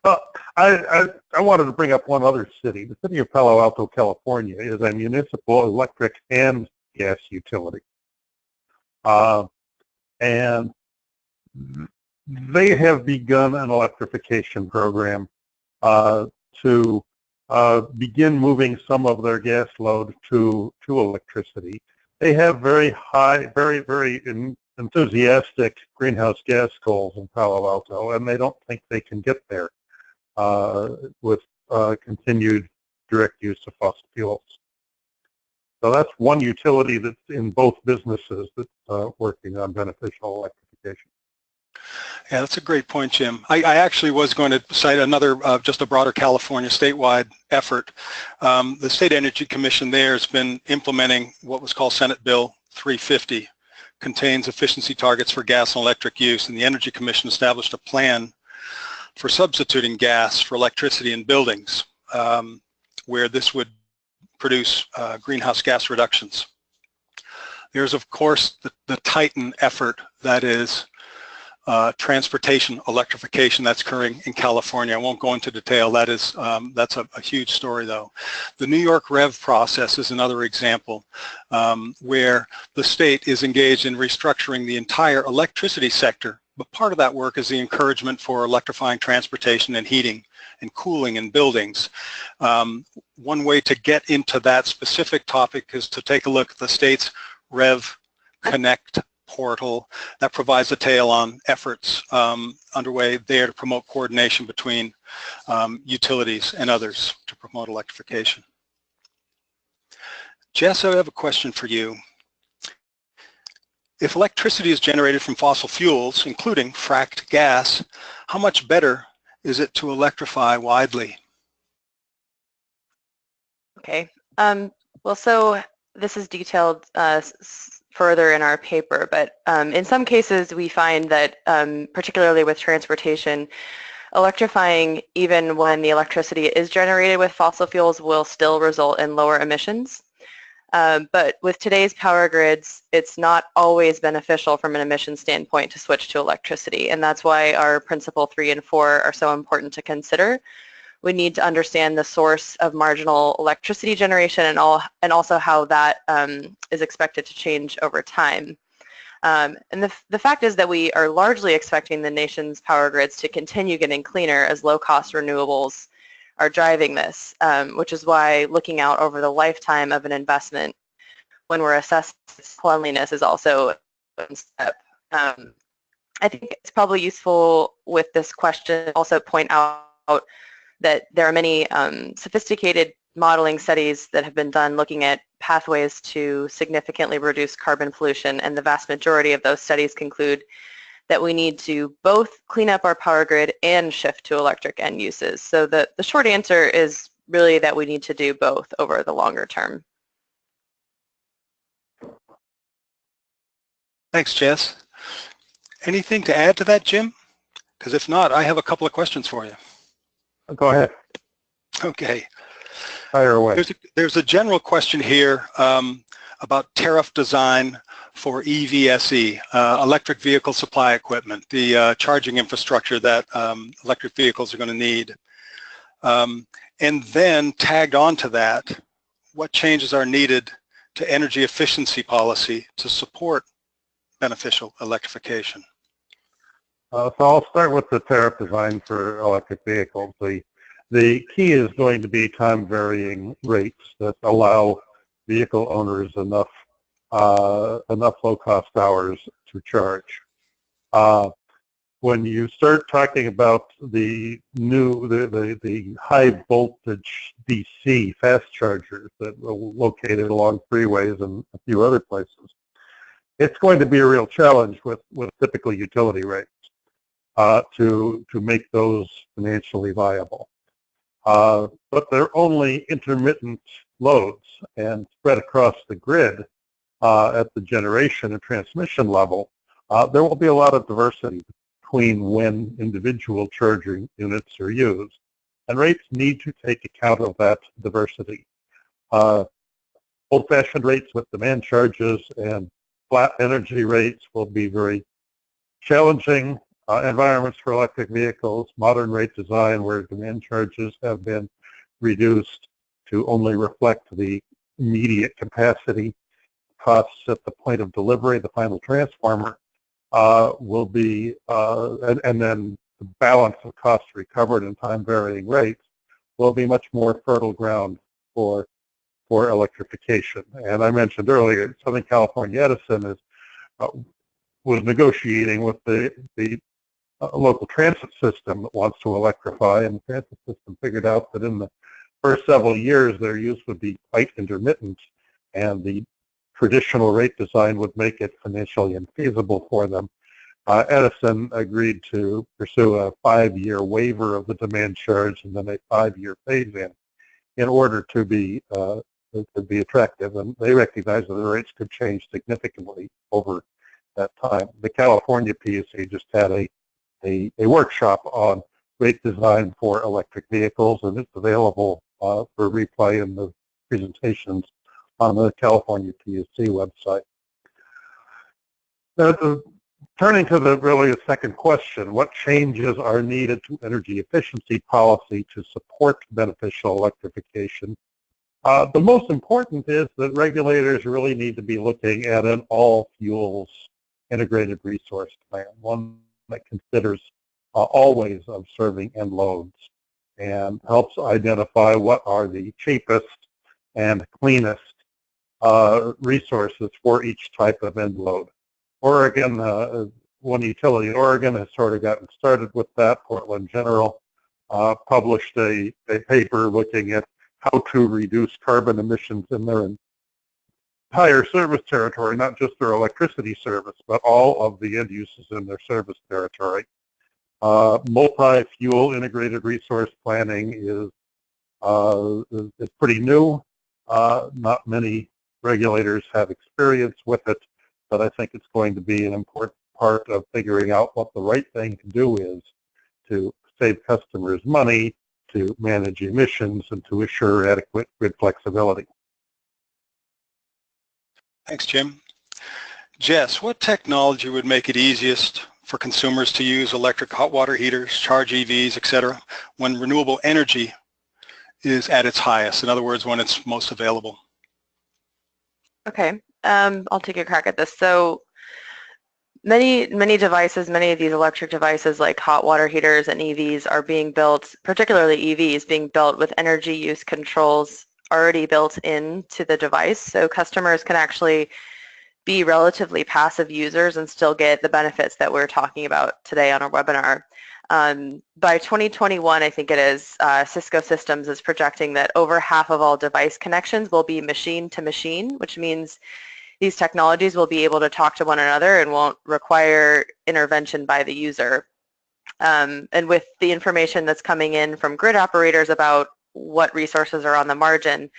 Go ahead. I wanted to bring up one other city. The city of Palo Alto, California, is a municipal electric and gas utility, and they have begun an electrification program to begin moving some of their gas load to electricity. They have very high, very enthusiastic greenhouse gas goals in Palo Alto, and they don't think they can get there with continued direct use of fossil fuels. So that's one utility that's in both businesses that's working on beneficial electrification. Yeah, that's a great point, Jim. I actually was going to cite another, just a broader California statewide effort. The State Energy Commission there has been implementing what was called Senate Bill 350, contains efficiency targets for gas and electric use, and the Energy Commission established a plan for substituting gas for electricity in buildings, where this would produce greenhouse gas reductions. There's, of course, the Titan effort that is transportation electrification that's occurring in California. I won't go into detail. That's a huge story, though. The New York REV process is another example where the state is engaged in restructuring the entire electricity sector, but part of that work is the encouragement for electrifying transportation and heating and cooling in buildings. One way to get into that specific topic is to take a look at the state's REV Connect portal that provides detail on efforts underway there to promote coordination between utilities and others to promote electrification. Jess, I have a question for you. If electricity is generated from fossil fuels, including fracked gas, how much better is it to electrify widely? Okay. Well, so this is detailed further in our paper, but in some cases we find that, particularly with transportation, electrifying even when the electricity is generated with fossil fuels will still result in lower emissions. But with today's power grids, it's not always beneficial from an emission standpoint to switch to electricity, and that's why our principle 3 and 4 are so important to consider. We need to understand the source of marginal electricity generation and also how that is expected to change over time. And the fact is that we are largely expecting the nation's power grids to continue getting cleaner as low-cost renewables are driving this, which is why looking out over the lifetime of an investment when we're assessing cleanliness is also a step. I think it's probably useful with this question to also point out that there are many sophisticated modeling studies that have been done looking at pathways to significantly reduce carbon pollution, and the vast majority of those studies conclude that we need to both clean up our power grid and shift to electric end uses. So the short answer is really that we need to do both over the longer term. Thanks, Jess. Anything to add to that, Jim? Because if not, I have a couple of questions for you. Go ahead. Okay. Fire away. There's a general question here about tariff design for EVSE, electric vehicle supply equipment, the charging infrastructure that electric vehicles are going to need. And then tagged onto that, what changes are needed to energy efficiency policy to support beneficial electrification? So I'll start with the tariff design for electric vehicles. The key is going to be time varying rates that allow vehicle owners enough low cost hours to charge. When you start talking about the high voltage DC fast chargers that are located along freeways and a few other places, it's going to be a real challenge with typical utility rates to make those financially viable. But they're only intermittent loads and spread across the grid at the generation and transmission level. There will be a lot of diversity between when individual charging units are used, and rates need to take account of that diversity. Old-fashioned rates with demand charges and flat energy rates will be very challenging environments for electric vehicles. Modern rate design where demand charges have been reduced to only reflect the immediate capacity costs at the point of delivery, the final transformer, will be, and then the balance of costs recovered and time varying rates will be much more fertile ground for electrification. And I mentioned earlier, Southern California Edison was negotiating with the local transit system that wants to electrify, and the transit system figured out that in the first several years their use would be quite intermittent, and the traditional rate design would make it financially infeasible for them. Edison agreed to pursue a 5-year waiver of the demand charge and then a 5-year phase-in in order to be attractive, and they recognized that the rates could change significantly over that time. The California PUC just had a workshop on rate design for electric vehicles, and it's available for replay in the presentations on the California PUC website. Now, turning to the second question, what changes are needed to energy efficiency policy to support beneficial electrification? The most important is that regulators really need to be looking at an all fuels integrated resource plan, one that considers always observing end loads and helps identify what are the cheapest and cleanest resources for each type of end load. Oregon, one utility in Oregon has sort of gotten started with that. Portland General published a paper looking at how to reduce carbon emissions in their entire service territory, not just their electricity service, but all of the end uses in their service territory. Multi-fuel integrated resource planning is pretty new. Not many regulators have experience with it, but I think it's going to be an important part of figuring out what the right thing to do is to save customers money, to manage emissions, and to assure adequate grid flexibility. Thanks, Jim. Jess, what technology would make it easiest for consumers to use electric hot water heaters, charge EVs, etc., when renewable energy is at its highest? In other words, when it's most available. Okay, I'll take a crack at this. So many devices, many of these electric devices like hot water heaters and EVs are being built, particularly EVs, being built with energy use controls already built into the device. So customers can actually be relatively passive users and still get the benefits that we're talking about today on our webinar. By 2021, I think it is, Cisco Systems is projecting that over half of all device connections will be machine to machine, which means these technologies will be able to talk to one another and won't require intervention by the user. And with the information that's coming in from grid operators about what resources are on the margin,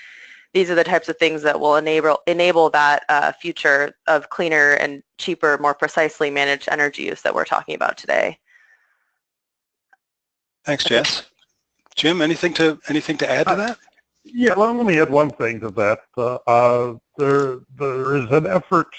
these are the types of things that will enable that future of cleaner and cheaper, more precisely managed energy use that we're talking about today. Thanks, Jess. Jim, anything to add to that? Yeah, let me add one thing to that. There is an effort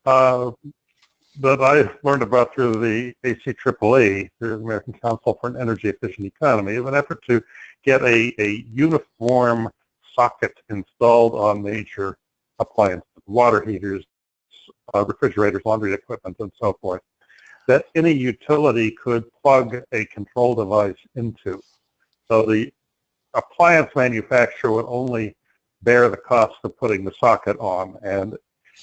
that I learned about through the ACEEE, the American Council for an Energy Efficient Economy, of an effort to get a uniform socket installed on major appliances, water heaters, refrigerators, laundry equipment, and so forth, that any utility could plug a control device into. So the appliance manufacturer would only bear the cost of putting the socket on, and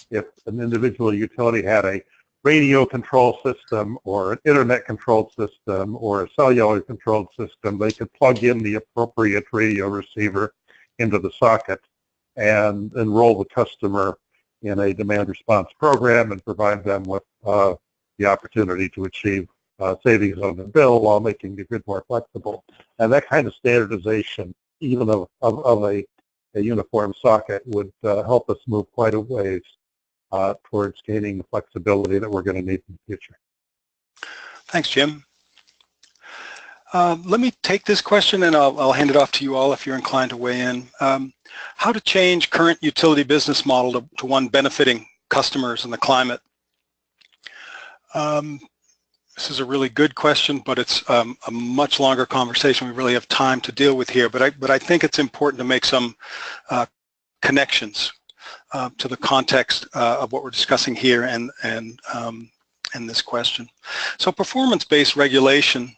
if an individual utility had a radio control system or an internet controlled system or a cellular controlled system, they could plug in the appropriate radio receiver into the socket and enroll the customer in a demand response program and provide them with the opportunity to achieve savings on the bill while making the grid more flexible. And that kind of standardization, even of a uniform socket, would help us move quite a ways towards gaining the flexibility that we're going to need in the future. Thanks, Jim. Let me take this question and I'll hand it off to you all if you're inclined to weigh in. How to change current utility business model to one benefiting customers and the climate? This is a really good question, but it's a much longer conversation we really have time to deal with here. But I think it's important to make some connections to the context of what we're discussing here and this question. So performance-based regulation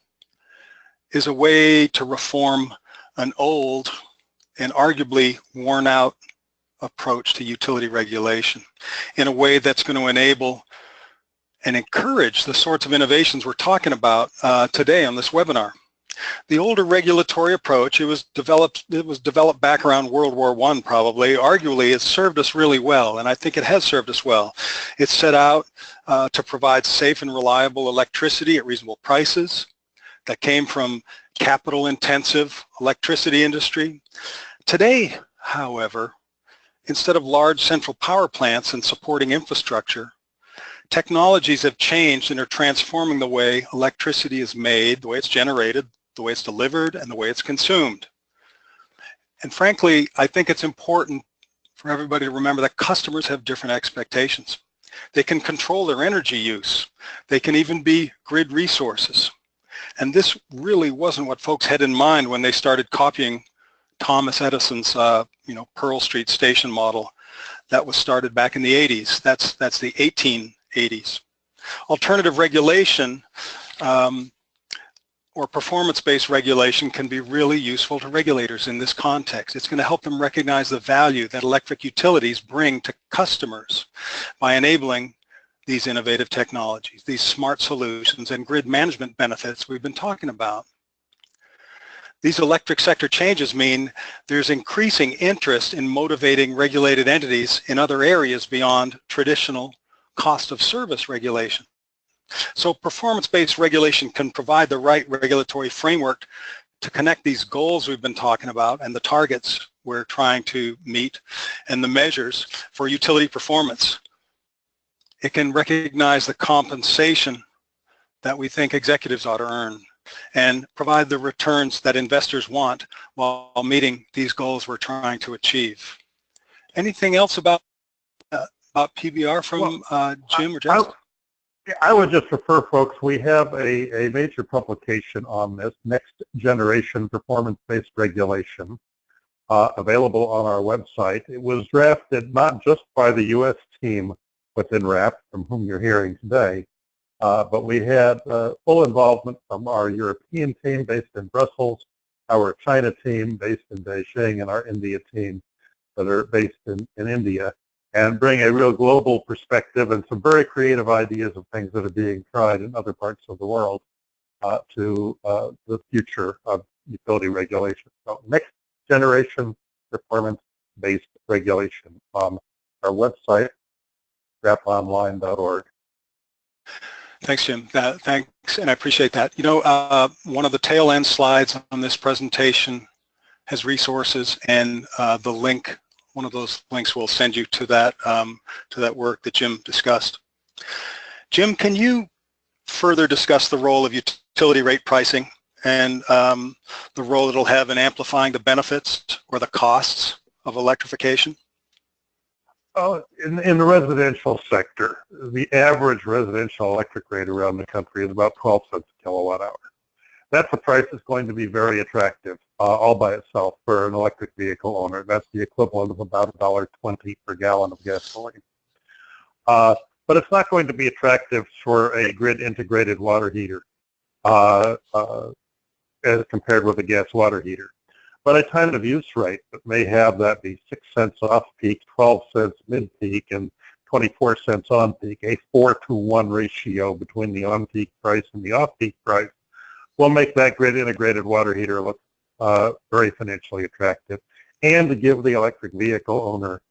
is a way to reform an old and arguably worn out approach to utility regulation in a way that's going to enable and encourage the sorts of innovations we're talking about today on this webinar. The older regulatory approach, it was developed back around World War I probably. Arguably, it served us really well, and I think it has served us well. It set out to provide safe and reliable electricity at reasonable prices that came from capital-intensive electricity industry. Today, however, instead of large central power plants and supporting infrastructure, technologies have changed and are transforming the way electricity is made, the way it's generated, the way it's delivered, and the way it's consumed. And frankly, I think it's important for everybody to remember that customers have different expectations. They can control their energy use. They can even be grid resources. And this really wasn't what folks had in mind when they started copying Thomas Edison's Pearl Street station model that was started back in the 80s. That's the 1880s. Alternative regulation or performance-based regulation can be really useful to regulators in this context. It's going to help them recognize the value that electric utilities bring to customers by enabling these innovative technologies, these smart solutions and grid management benefits we've been talking about. These electric sector changes mean there's increasing interest in motivating regulated entities in other areas beyond traditional cost of service regulation. So performance-based regulation can provide the right regulatory framework to connect these goals we've been talking about and the targets we're trying to meet and the measures for utility performance. It can recognize the compensation that we think executives ought to earn and provide the returns that investors want while meeting these goals we're trying to achieve. Anything else about PBR from Jim or Jess? I would just refer folks, we have a major publication on this, next generation performance-based regulation, available on our website. It was drafted not just by the U.S. team within RAP, from whom you're hearing today, but we had full involvement from our European team based in Brussels, our China team based in Beijing, and our India team that are based in India, and bring a real global perspective and some very creative ideas of things that are being tried in other parts of the world to the future of utility regulation. So next generation performance-based regulation on our website, raponline.org. Thanks, Jim. Thanks, and I appreciate that. You know, one of the tail end slides on this presentation has resources, and the link, one of those links will send you to that work that Jim discussed. Jim, can you further discuss the role of utility rate pricing and the role it'll have in amplifying the benefits or the costs of electrification? Oh, in the residential sector, the average residential electric rate around the country is about 12 cents a kilowatt hour. That's a price that's going to be very attractive all by itself for an electric vehicle owner. That's the equivalent of about $1.20 per gallon of gasoline. But it's not going to be attractive for a grid-integrated water heater as compared with a gas water heater. But a time of use rate that may have that be 6 cents off-peak, 12 cents mid-peak, and 24 cents on-peak, a 4-to-1 ratio between the on-peak price and the off-peak price, will make that grid-integrated water heater look very financially attractive, and to give the electric vehicle owner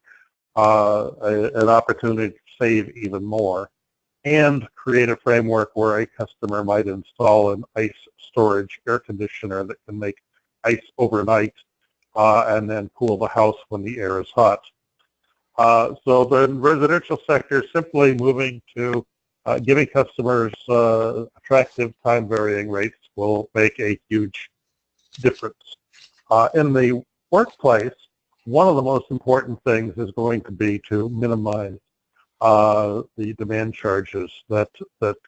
an opportunity to save even more, and create a framework where a customer might install an ice storage air conditioner that can make ice overnight and then cool the house when the air is hot. So the residential sector simply moving to giving customers attractive time varying rates will make a huge difference. In the workplace, one of the most important things is going to be to minimize the demand charges that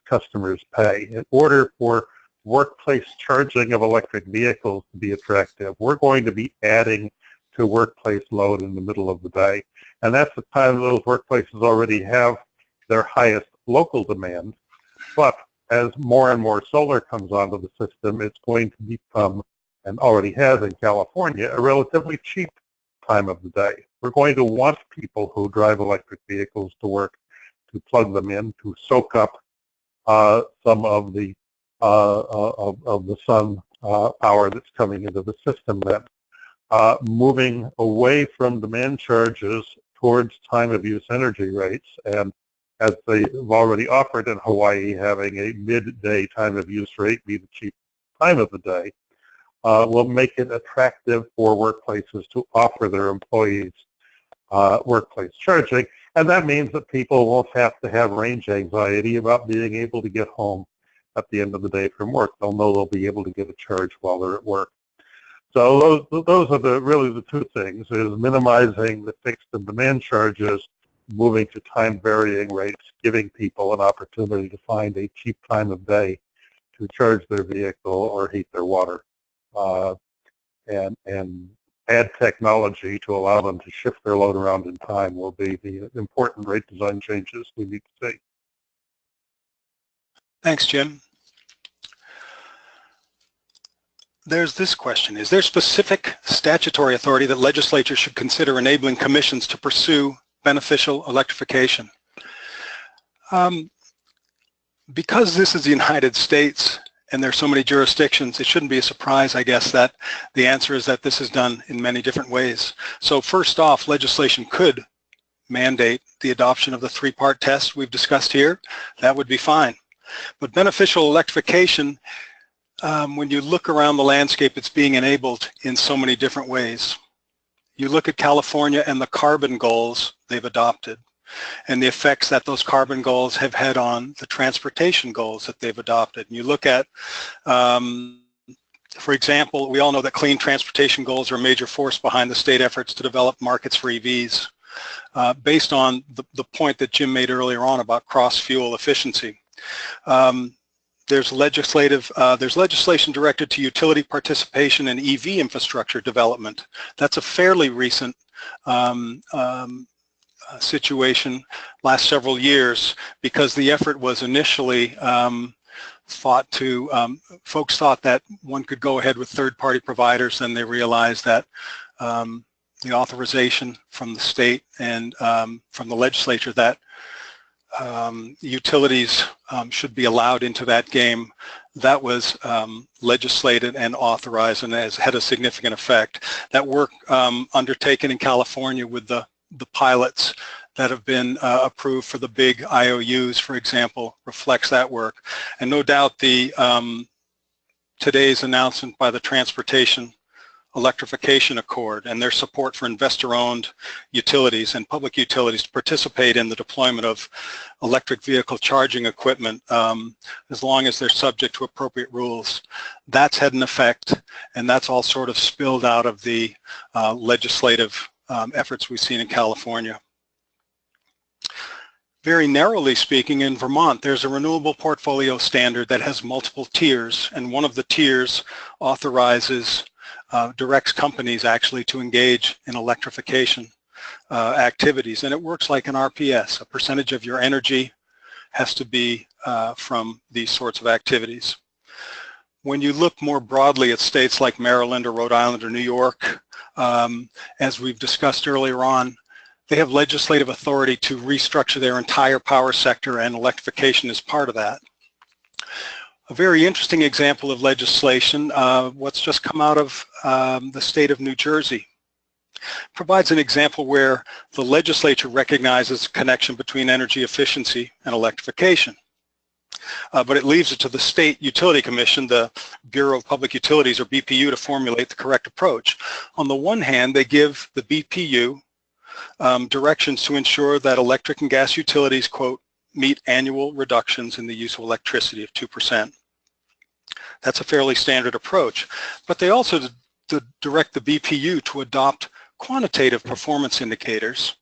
customers pay. In order for workplace charging of electric vehicles to be attractive, we're going to be adding to workplace load in the middle of the day. And that's the time those workplaces already have their highest local demand. But as more and more solar comes onto the system, it's going to become, and already has in California, a relatively cheap time of the day. We're going to want people who drive electric vehicles to work to plug them in, to soak up some of the sun power that's coming into the system. Then moving away from demand charges towards time of use energy rates, and as they've already offered in Hawaii, having a midday time of use rate be the cheap time of the day, will make it attractive for workplaces to offer their employees workplace charging. And that means that people won't have to have range anxiety about being able to get home at the end of the day from work. They'll know they'll be able to get a charge while they're at work. So those are really the two things, is minimizing the fixed and demand charges, moving to time varying rates, giving people an opportunity to find a cheap time of day to charge their vehicle or heat their water, and add technology to allow them to shift their load around in time will be the important rate design changes we need to see. Thanks, Jim. There's this question. Is there specific statutory authority that legislatures should consider enabling commissions to pursue beneficial electrification? Because this is the United States and there's so many jurisdictions, it shouldn't be a surprise, I guess, that the answer is that this is done in many different ways. So first off, legislation could mandate the adoption of the three-part test we've discussed here. That would be fine. But beneficial electrification, when you look around the landscape, it's being enabled in so many different ways. You look at California and the carbon goals they've adopted, and the effects that those carbon goals have had on the transportation goals that they've adopted. And you look at, for example, we all know that clean transportation goals are a major force behind the state efforts to develop markets for EVs, based on the point that Jim made earlier on about cross-fuel efficiency. There's legislation directed to utility participation in EV infrastructure development. That's a fairly recent situation, last several years, because the effort was initially folks thought that one could go ahead with third-party providers, and they realized that the authorization from the state and from the legislature that utilities should be allowed into that game, that was legislated and authorized and has had a significant effect. That work undertaken in California with the pilots that have been approved for the big IOUs, for example, reflects that work. And no doubt the today's announcement by the Transportation Electrification Accord and their support for investor-owned utilities and public utilities to participate in the deployment of electric vehicle charging equipment as long as they're subject to appropriate rules. That's had an effect, and that's all sort of spilled out of the legislative efforts we've seen in California. Very narrowly speaking, in Vermont, there's a renewable portfolio standard that has multiple tiers, and one of the tiers authorizes, directs companies actually to engage in electrification activities, and it works like an RPS. A percentage of your energy has to be from these sorts of activities. When you look more broadly at states like Maryland or Rhode Island or New York, as we've discussed earlier on, they have legislative authority to restructure their entire power sector, and electrification is part of that. A very interesting example of legislation, what's just come out of the state of New Jersey, provides an example where the legislature recognizes a connection between energy efficiency and electrification. But it leaves it to the State Utility Commission, the Bureau of Public Utilities, or BPU, to formulate the correct approach. On the one hand, they give the BPU directions to ensure that electric and gas utilities, quote, meet annual reductions in the use of electricity of 2%. That's a fairly standard approach. But they also direct the BPU to adopt quantitative performance indicators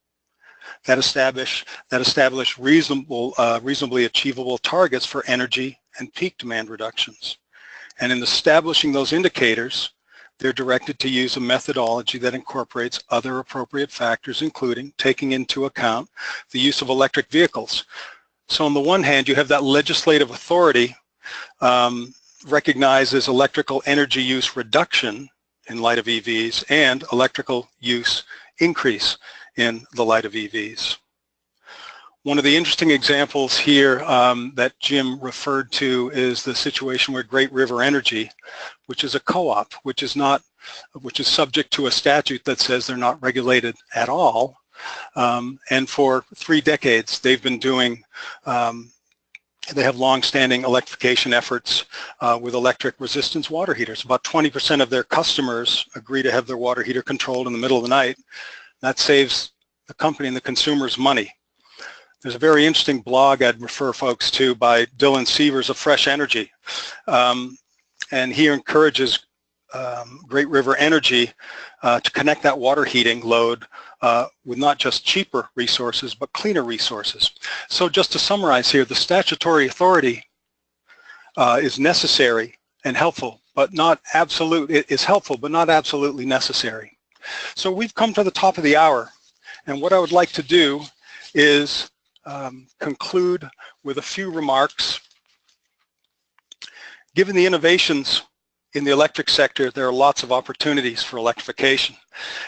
that establish reasonably achievable targets for energy and peak demand reductions. And in establishing those indicators, they're directed to use a methodology that incorporates other appropriate factors, including taking into account the use of electric vehicles. So on the one hand, you have that legislative authority recognizes electrical energy use reduction in light of EVs and electrical use increase in the light of EVs. One of the interesting examples here that Jim referred to is the situation where Great River Energy, which is a co-op, which is subject to a statute that says they're not regulated at all. And for 3 decades, they've been doing, they have long-standing electrification efforts with electric resistance water heaters. About 20% of their customers agree to have their water heater controlled in the middle of the night. That saves the company and the consumers money. There's a very interesting blog I'd refer folks to by Dylan Sievers of Fresh Energy. And he encourages Great River Energy to connect that water heating load with not just cheaper resources, but cleaner resources. So just to summarize here, the statutory authority is necessary and helpful, but not absolute. It is helpful, but not absolutely necessary. So we've come to the top of the hour, and what I would like to do is conclude with a few remarks. Given the innovations in the electric sector, there are lots of opportunities for electrification.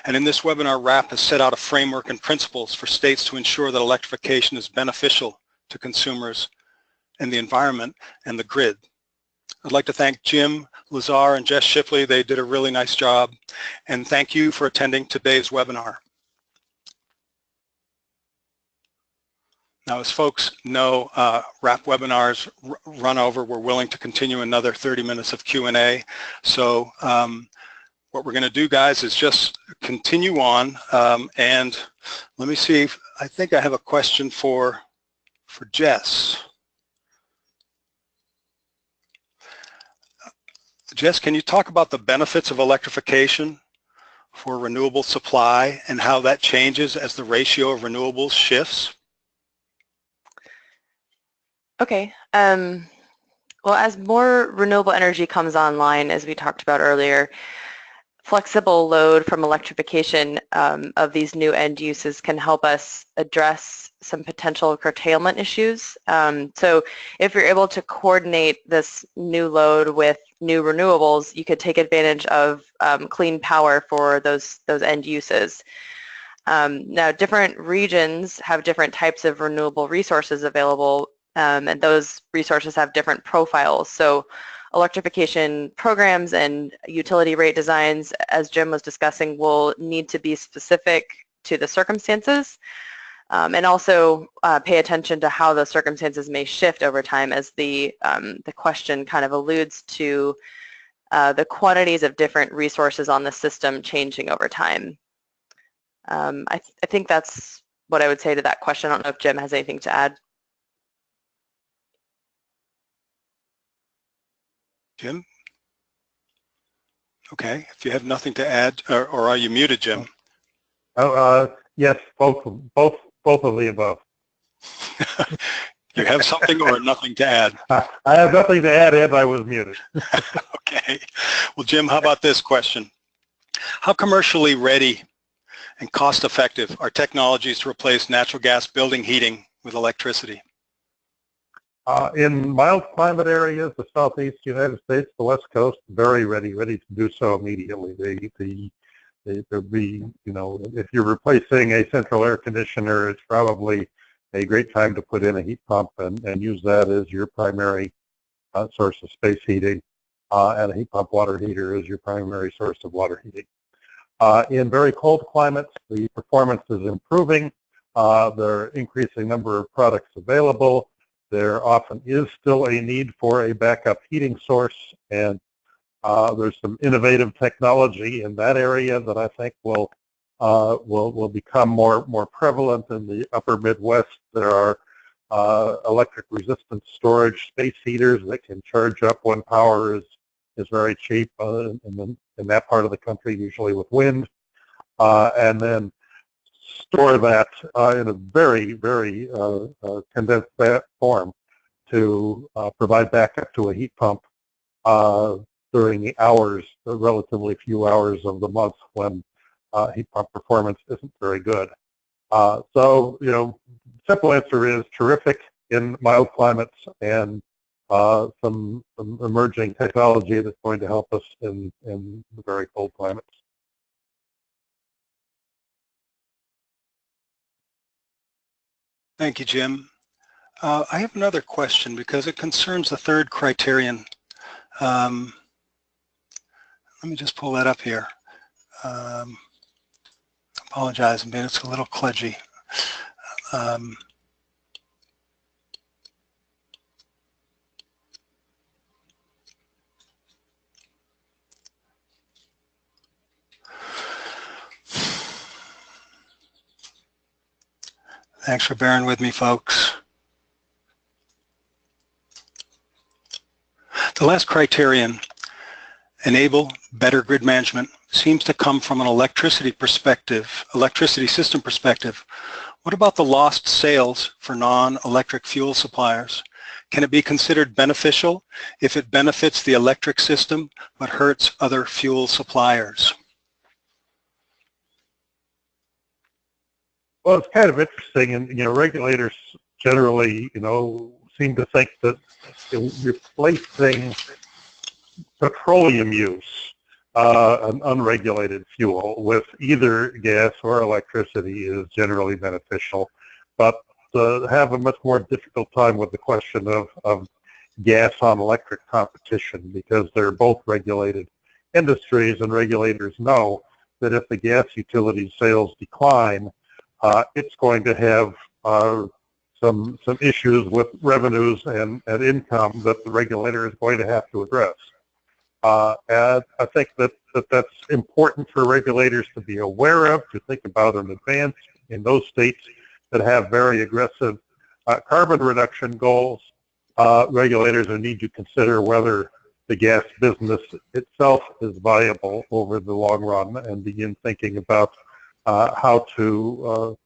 And in this webinar, RAP has set out a framework and principles for states to ensure that electrification is beneficial to consumers and the environment and the grid. I'd like to thank Jim, Lazar, and Jess Shipley. They did a really nice job. And thank you for attending today's webinar. Now, as folks know, RAP webinars run over. We're willing to continue another 30 minutes of Q&A. So what we're going to do, guys, is just continue on. And let me see, I think I have a question for Jess. Jess, can you talk about the benefits of electrification for renewable supply and how that changes as the ratio of renewables shifts? Okay. Well, as more renewable energy comes online, as we talked about earlier, flexible load from electrification of these new end uses can help us address some potential curtailment issues. So if you're able to coordinate this new load with new renewables, you could take advantage of clean power for those end uses. Now, different regions have different types of renewable resources available, and those resources have different profiles. So electrification programs and utility rate designs, as Jim was discussing, will need to be specific to the circumstances, and also pay attention to how the circumstances may shift over time, as the question kind of alludes to the quantities of different resources on the system changing over time. I think that's what I would say to that question. I don't know if Jim has anything to add. Jim? Okay, if you have nothing to add, or are you muted, Jim? Yes, both of the above. You have something or nothing to add? I have nothing to add, and I was muted. Okay. Well, Jim, how about this question? How commercially ready and cost-effective are technologies to replace natural gas building heating with electricity? In mild climate areas, the southeast United States, the West Coast, very ready to do so immediately. There'd be, if you're replacing a central air conditioner, it's probably a great time to put in a heat pump and use that as your primary source of space heating, and a heat pump water heater is your primary source of water heating. In very cold climates, the performance is improving. There are increasing number of products available. There often is still a need for a backup heating source, and there's some innovative technology in that area that I think will become more prevalent in the upper Midwest. There are electric resistant storage space heaters that can charge up when power is very cheap in that part of the country, usually with wind, and then store that in a very condensed form to provide backup to a heat pump during the relatively few hours of the month when heat pump performance isn't very good. So, simple answer is terrific in mild climates, and some emerging technology that's going to help us in the very cold climates. Thank you, Jim. I have another question because it concerns the third criterion. Let me just pull that up here. Apologize, man, it's a little kludgy. Thanks for bearing with me, folks. The last criterion, enable better grid management, seems to come from an electricity system perspective. What about the lost sales for non-electric fuel suppliers? Can it be considered beneficial if it benefits the electric system but hurts other fuel suppliers? Well, it's kind of interesting, and regulators generally, seem to think that replacing petroleum use, an unregulated fuel, with either gas or electricity is generally beneficial, but have a much more difficult time with the question of gas on electric competition, because they're both regulated industries, and regulators know that if the gas utility sales decline, it's going to have some issues with revenues and income that the regulator is going to have to address. And I think that's important for regulators to be aware of, to think about in advance. In those states that have very aggressive carbon reduction goals, regulators will need to consider whether the gas business itself is viable over the long run, and begin thinking about how to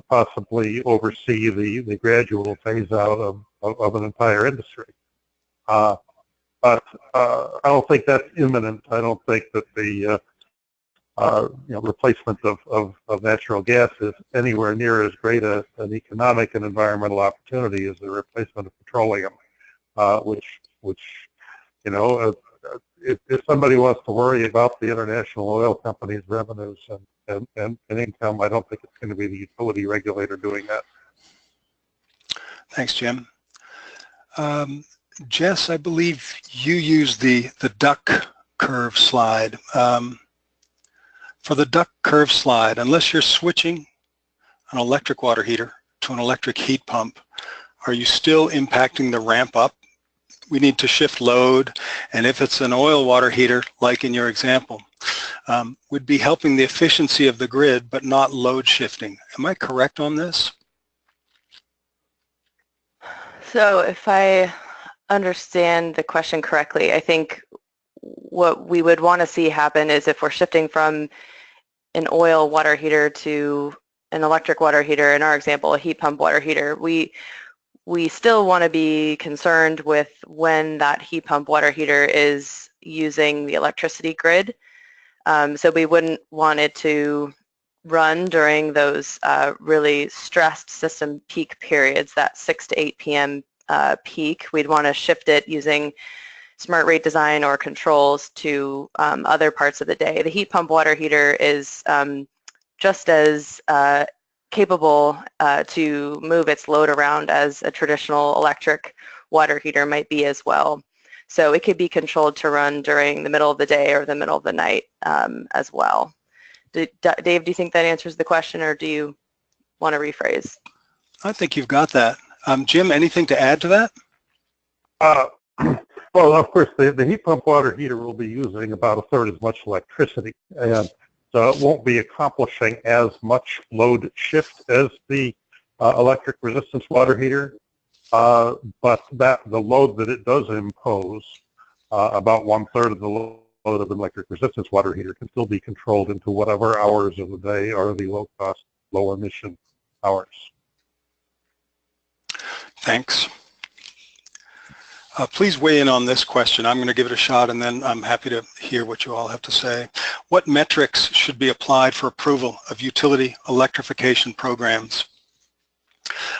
possibly oversee the gradual phase out of an entire industry. But I don't think that's imminent. I don't think that the replacement of natural gas is anywhere near as great an economic and environmental opportunity as the replacement of petroleum, which if somebody wants to worry about the international oil companies' revenues and income, I don't think it's going to be the utility regulator doing that. Thanks, Jim. Jess, I believe you used the duck curve slide. For the duck curve slide, unless you're switching an electric water heater to an electric heat pump, are you still impacting the ramp up we need to shift load, and if it's an oil water heater, like in your example, would be helping the efficiency of the grid, but not load shifting. Am I correct on this? So if I understand the question correctly, I think what we would want to see happen is if we're shifting from an oil water heater to an electric water heater, in our example, a heat pump water heater, we still want to be concerned with when that heat pump water heater is using the electricity grid. So we wouldn't want it to run during those really stressed system peak periods, that 6 to 8 p.m. Peak. We'd want to shift it using smart rate design or controls to other parts of the day. The heat pump water heater is just as capable to move its load around as a traditional electric water heater might be as well. So it could be controlled to run during the middle of the day or the middle of the night as well. Dave, do you think that answers the question, or do you want to rephrase? I think you've got that. Jim, anything to add to that? Well, of course, the heat pump water heater will be using about a third as much electricity, and so it won't be accomplishing as much load shift as the electric resistance water heater, but the load that it does impose, about 1/3 of the load of an electric resistance water heater, can still be controlled into whatever hours of the day are the low-cost, low-emission hours. Thanks. Please weigh in on this question. I'm going to give it a shot, and then I'm happy to hear what you all have to say. What metrics should be applied for approval of utility electrification programs?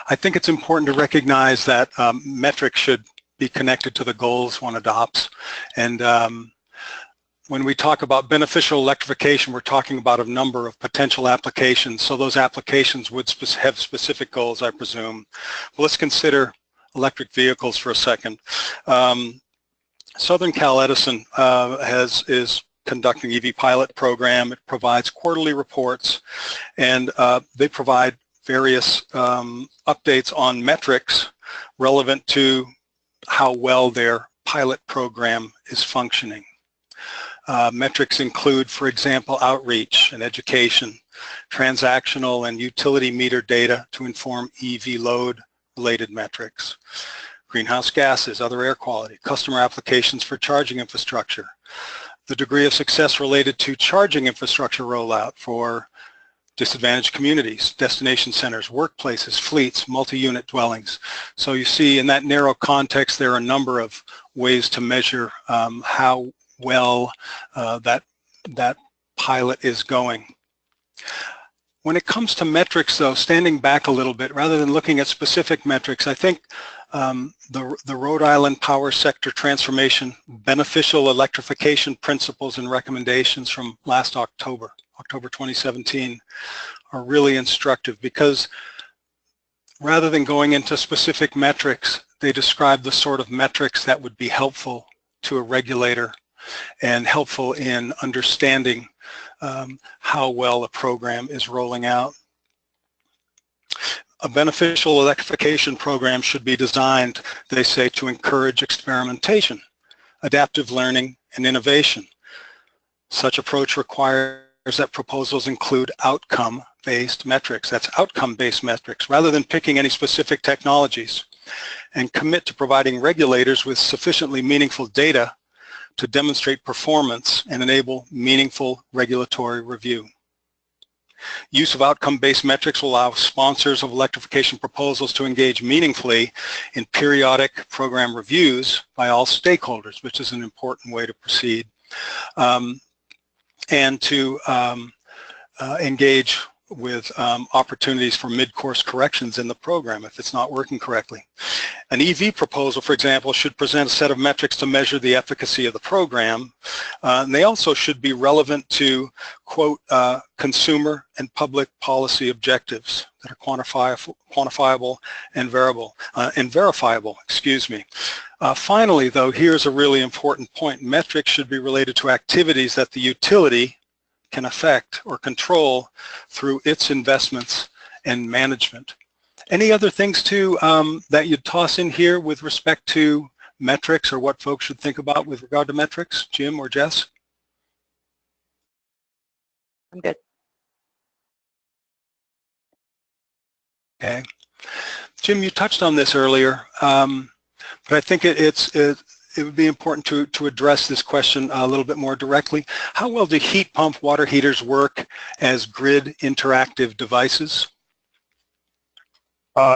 I think it's important to recognize that metrics should be connected to the goals one adopts. And when we talk about beneficial electrification, we're talking about a number of potential applications. So those applications would have specific goals, I presume. Well, let's consider electric vehicles for a second. Southern Cal Edison is conducting EV pilot program. It provides quarterly reports, and they provide various updates on metrics relevant to how well their pilot program is functioning. Metrics include, for example, outreach and education, transactional and utility meter data to inform EV load related metrics, greenhouse gases, other air quality, customer applications for charging infrastructure, the degree of success related to charging infrastructure rollout for disadvantaged communities, destination centers, workplaces, fleets, multi-unit dwellings. So you see, in that narrow context, there are a number of ways to measure how well that pilot is going. When it comes to metrics, though, standing back a little bit, rather than looking at specific metrics, I think the Rhode Island Power Sector Transformation Beneficial Electrification Principles and Recommendations from last October 2017, are really instructive, because rather than going into specific metrics, they describe the sort of metrics that would be helpful to a regulator and helpful in understanding how well a program is rolling out. A beneficial electrification program should be designed, they say, to encourage experimentation, adaptive learning, and innovation. Such approach requires that proposals include outcome-based metrics. That's outcome-based metrics, rather than picking any specific technologies, and commit to providing regulators with sufficiently meaningful data to demonstrate performance and enable meaningful regulatory review. Use of outcome-based metrics will allow sponsors of electrification proposals to engage meaningfully in periodic program reviews by all stakeholders, which is an important way to proceed, and to engage with opportunities for mid-course corrections in the program if it's not working correctly. An EV proposal, for example, should present a set of metrics to measure the efficacy of the program. And they also should be relevant to, quote, consumer and public policy objectives that are quantifiable and verifiable, excuse me. Finally, though, here's a really important point. Metrics should be related to activities that the utility can affect or control through its investments and management. Any other things too that you'd toss in here with respect to metrics or what folks should think about with regard to metrics? Jim or Jess? I'm good. Okay. Jim, you touched on this earlier, but I think it would be important to address this question a little bit more directly. How well do heat pump water heaters work as grid interactive devices?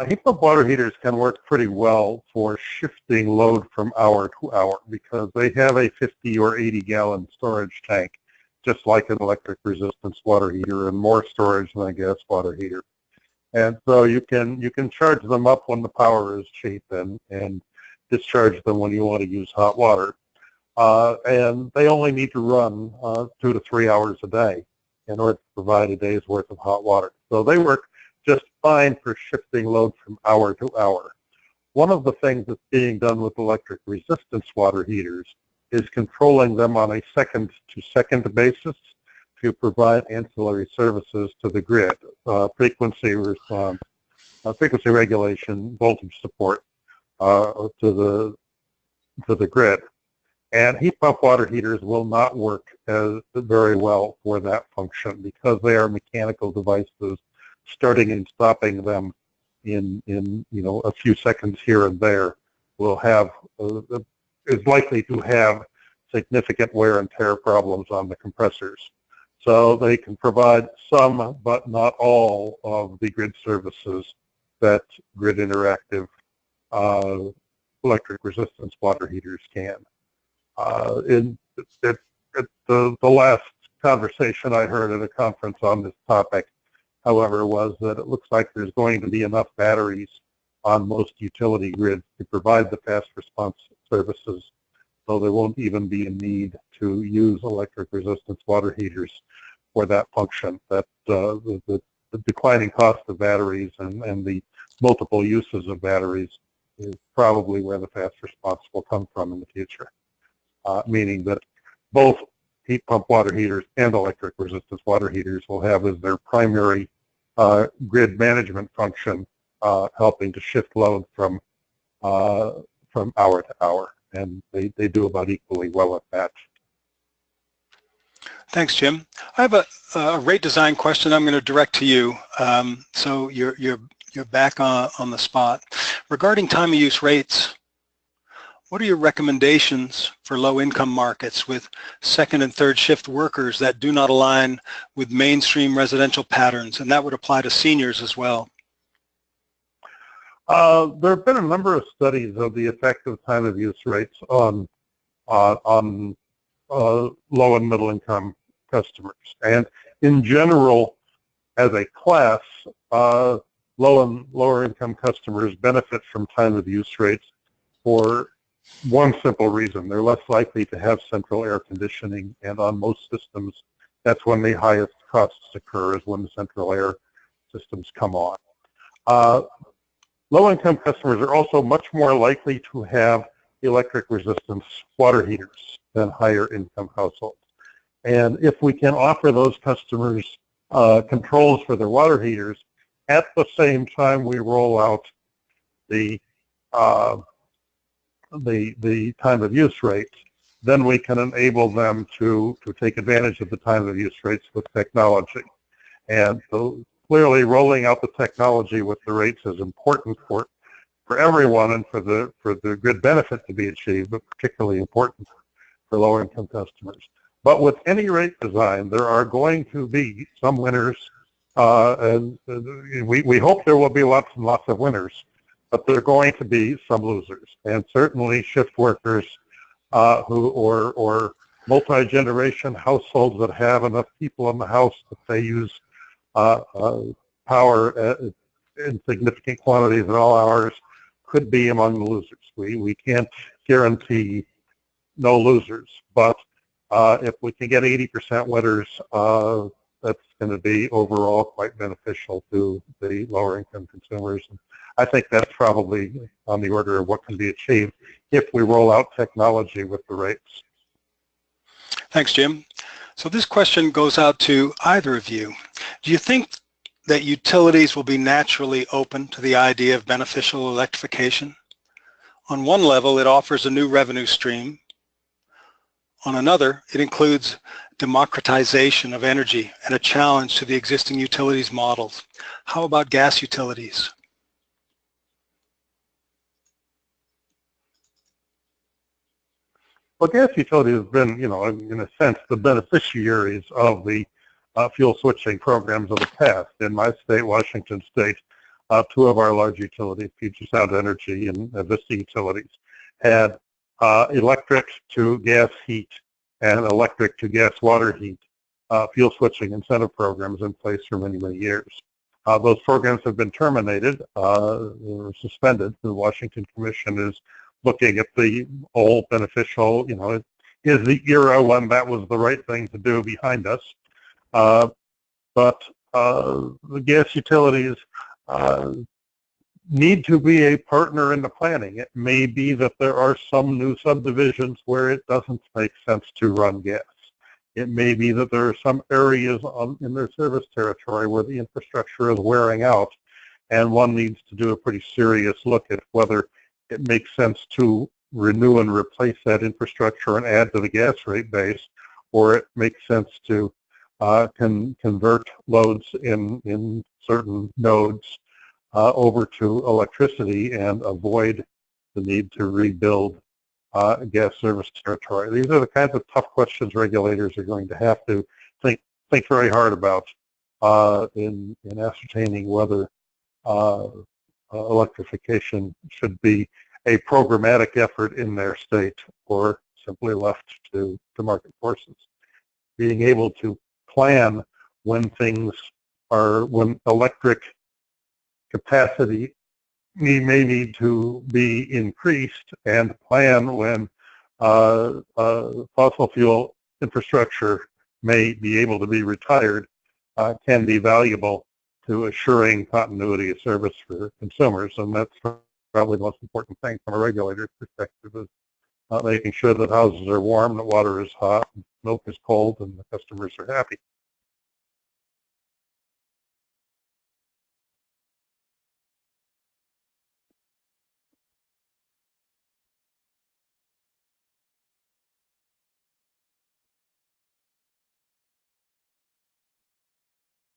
Heat pump water heaters can work pretty well for shifting load from hour to hour because they have a 50 or 80 gallon storage tank, just like an electric resistance water heater, and more storage than a gas water heater. And so you can charge them up when the power is cheap and discharge them when you want to use hot water. And they only need to run 2 to 3 hours a day in order to provide a day's worth of hot water. So they work just fine for shifting load from hour to hour. One of the things that's being done with electric resistance water heaters is controlling them on a second-to-second basis to provide ancillary services to the grid, frequency response, frequency regulation, voltage support to the grid. And heat pump water heaters will not work very well for that function because they are mechanical devices. Starting and stopping them in a few seconds here and there will have is likely to have significant wear and tear problems on the compressors. So they can provide some, but not all, of the grid services that grid interactive electric resistance water heaters can. In the last conversation I heard at a conference on this topic, however, was that it looks like there's going to be enough batteries on most utility grids to provide the fast response services, so there won't even be a need to use electric resistance water heaters for that function. That the declining cost of batteries and the multiple uses of batteries is probably where the fast response will come from in the future, meaning that both heat pump water heaters and electric resistance water heaters will have as their primary grid management function helping to shift load from hour to hour, and they do about equally well at that. Thanks, Jim. I have a rate design question I'm going to direct to you. So you're back on the spot. Regarding time of use rates, what are your recommendations for low-income markets with second and third shift workers that do not align with mainstream residential patterns? And that would apply to seniors as well. There have been a number of studies of the effect of time of use rates on low and middle income customers. And in general, as a class, low and lower income customers benefit from time of use rates for one simple reason: they're less likely to have central air conditioning, and on most systems, that's when the highest costs occur, is when the central air systems come on. Low-income customers are also much more likely to have electric resistance water heaters than higher-income households. And if we can offer those customers controls for their water heaters at the same time we roll out the time of use rates, then we can enable them to take advantage of the time of use rates with technology. And so clearly rolling out the technology with the rates is important for everyone and for the grid benefit to be achieved, but particularly important for lower income customers. But with any rate design, there are going to be some winners, and we hope there will be lots and lots of winners, but there are going to be some losers. And certainly shift workers or multi-generation households that have enough people in the house that they use power in significant quantities at all hours could be among the losers. We can't guarantee no losers, but if we can get 80% winners, that's going to be overall quite beneficial to the lower income consumers. And I think that's probably on the order of what can be achieved if we roll out technology with the rates. Thanks, Jim. So this question goes out to either of you. Do you think that utilities will be naturally open to the idea of beneficial electrification? On one level, it offers a new revenue stream. On another, it includes democratization of energy and a challenge to the existing utilities models. How about gas utilities? Well, gas utilities have been, in a sense, the beneficiaries of the fuel switching programs of the past. In my state, Washington State, two of our large utilities, Puget Sound Energy and Vista Utilities, had electric to gas heat and electric to gas water heat fuel switching incentive programs in place for many, many years. Those programs have been terminated or suspended. The Washington Commission is looking at the old beneficial, is the era when that was the right thing to do behind us. But the gas utilities need to be a partner in the planning. It may be that there are some new subdivisions where it doesn't make sense to run gas. It may be that there are some areas in their service territory where the infrastructure is wearing out, and one needs to do a pretty serious look at whether it makes sense to renew and replace that infrastructure and add to the gas rate base, or it makes sense to convert loads in certain nodes over to electricity and avoid the need to rebuild gas service territory. These are the kinds of tough questions regulators are going to have to think very hard about in ascertaining whether electrification should be a programmatic effort in their state or simply left to market forces. Being able to plan when electric capacity may need to be increased, and plan when fossil fuel infrastructure may be able to be retired can be valuable to assuring continuity of service for consumers. And that's probably the most important thing from a regulator's perspective, is making sure that houses are warm, the water is hot, milk is cold, and the customers are happy.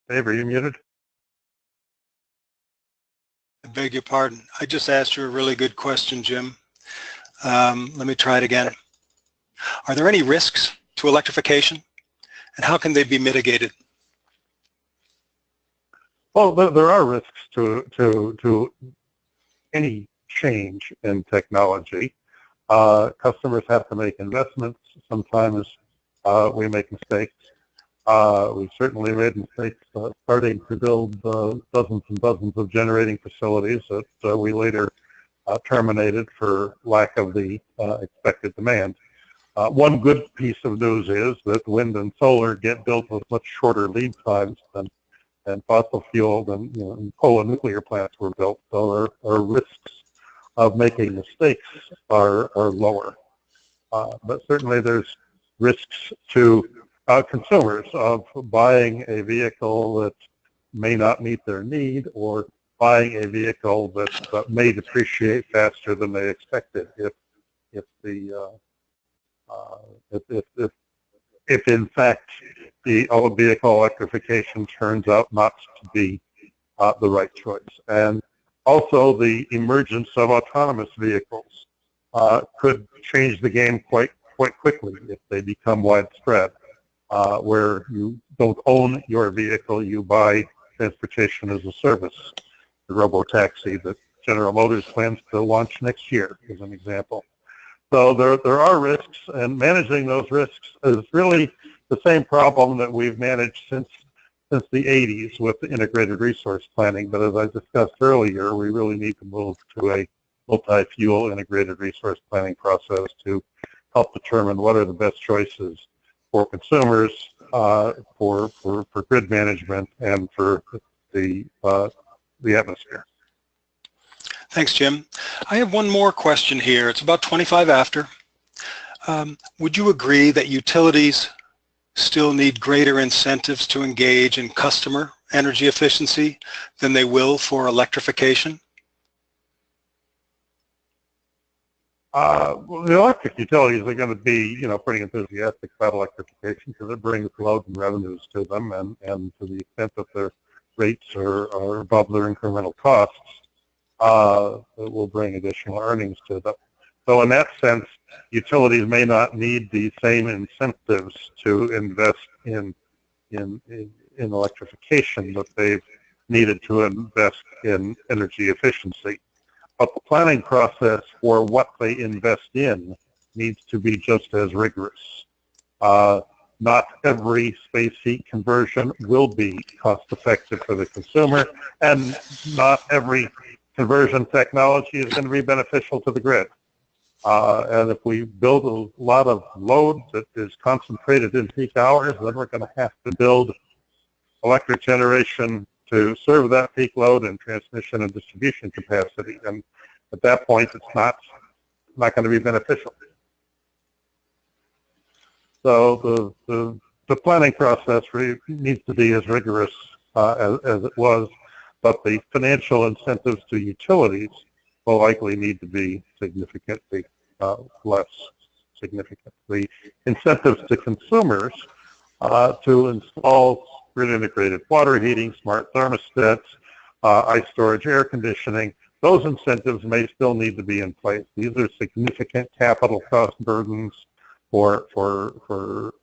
Dave, are you muted? I beg your pardon. I just asked you a really good question, Jim. Let me try it again. Are there any risks to electrification, and how can they be mitigated? Well, there are risks to any change in technology. Customers have to make investments. Sometimes we make mistakes. We've certainly made mistakes starting to build dozens and dozens of generating facilities that we later terminated for lack of the expected demand. One good piece of news is that wind and solar get built with much shorter lead times than fossil fuel and coal and nuclear plants were built. So our risks of making mistakes are lower. But certainly there's risks to consumers of buying a vehicle that may not meet their need, or buying a vehicle that may depreciate faster than they expected if in fact the vehicle electrification turns out not to be the right choice. And also the emergence of autonomous vehicles could change the game quite quickly if they become widespread. Where you don't own your vehicle, you buy transportation as a service. The robo-taxi that General Motors plans to launch next year is an example. So there are risks, and managing those risks is really the same problem that we've managed since the 80s with the integrated resource planning. But as I discussed earlier, we really need to move to a multi-fuel integrated resource planning process to help determine what are the best choices for consumers, for grid management, and for the atmosphere. Thanks, Jim. I have one more question here. It's about 25 after. Would you agree that utilities still need greater incentives to engage in customer energy efficiency than they will for electrification? Well, the electric utilities are going to be, pretty enthusiastic about electrification because it brings load and revenues to them, and to the extent that their rates are above their incremental costs, it will bring additional earnings to them. So in that sense, utilities may not need the same incentives to invest in electrification that they've needed to invest in energy efficiency. But the planning process for what they invest in needs to be just as rigorous. Not every space heat conversion will be cost effective for the consumer, and not every conversion technology is going to be beneficial to the grid. And if we build a lot of load that is concentrated in peak hours, then we're going to have to build electric generation to serve that peak load and transmission and distribution capacity. And at that point, it's not going to be beneficial. So the planning process needs to be as rigorous as it was, but the financial incentives to utilities will likely need to be significantly less significant. The incentives to consumers to install grid-integrated water heating, smart thermostats, ice storage, air conditioning, those incentives may still need to be in place. These are significant capital cost burdens for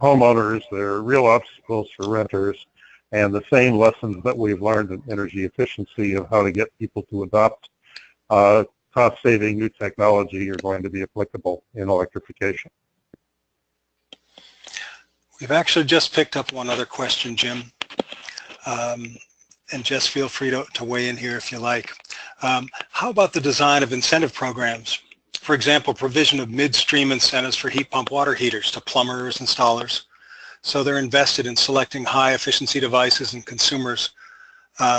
homeowners. They're real obstacles for renters, and the same lessons that we've learned in energy efficiency of how to get people to adopt cost-saving new technology are going to be applicable in electrification. We've actually just picked up one other question, Jim. And Jess, feel free to weigh in here if you like. How about the design of incentive programs? For example, provision of midstream incentives for heat pump water heaters to plumbers, installers, so they're invested in selecting high efficiency devices and consumers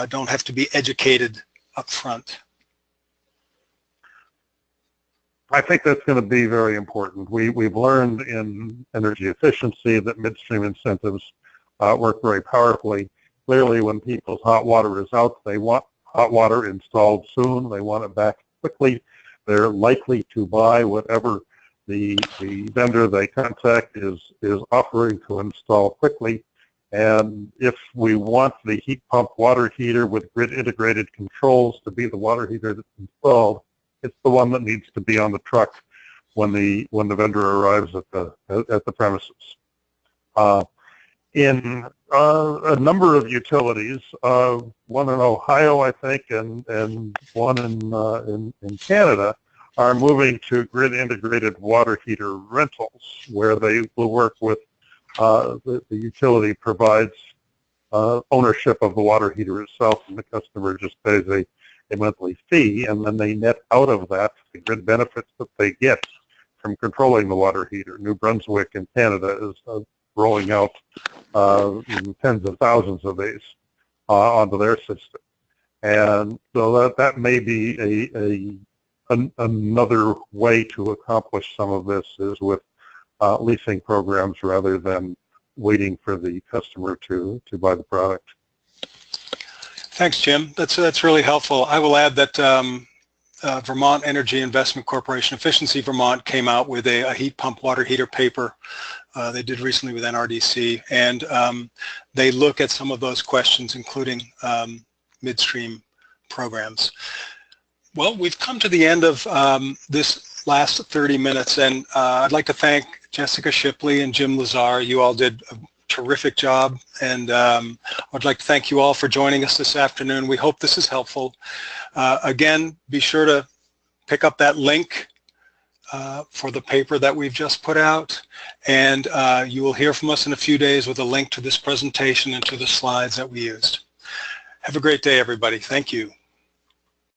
don't have to be educated up front. I think that's going to be very important. We've learned in energy efficiency that midstream incentives work very powerfully. Clearly, when people's hot water is out, they want hot water installed soon. They want it back quickly. They're likely to buy whatever the vendor they contact is offering to install quickly. And if we want the heat pump water heater with grid integrated controls to be the water heater that's installed, it's the one that needs to be on the truck when the vendor arrives at the premises. In a number of utilities, one in Ohio, I think, and one in Canada, are moving to grid-integrated water heater rentals, where they will work with the utility provides ownership of the water heater itself, and the customer just pays a monthly fee, and then they net out of that the grid benefits that they get from controlling the water heater. New Brunswick in Canada is rolling out tens of thousands of these onto their system. And so that may be another way to accomplish some of this, is with leasing programs rather than waiting for the customer to buy the product. Thanks, Jim. That's really helpful. I will add that Vermont Energy Investment Corporation, Efficiency Vermont, came out with a heat pump water heater paper they did recently with NRDC, and they look at some of those questions, including midstream programs. Well, we've come to the end of this last 30 minutes, and I'd like to thank Jessica Shipley and Jim Lazar. You all did a terrific job, and I'd like to thank you all for joining us this afternoon. We hope this is helpful. Again, be sure to pick up that link for the paper that we've just put out, and you will hear from us in a few days with a link to this presentation and to the slides that we used. Have a great day, everybody. Thank you.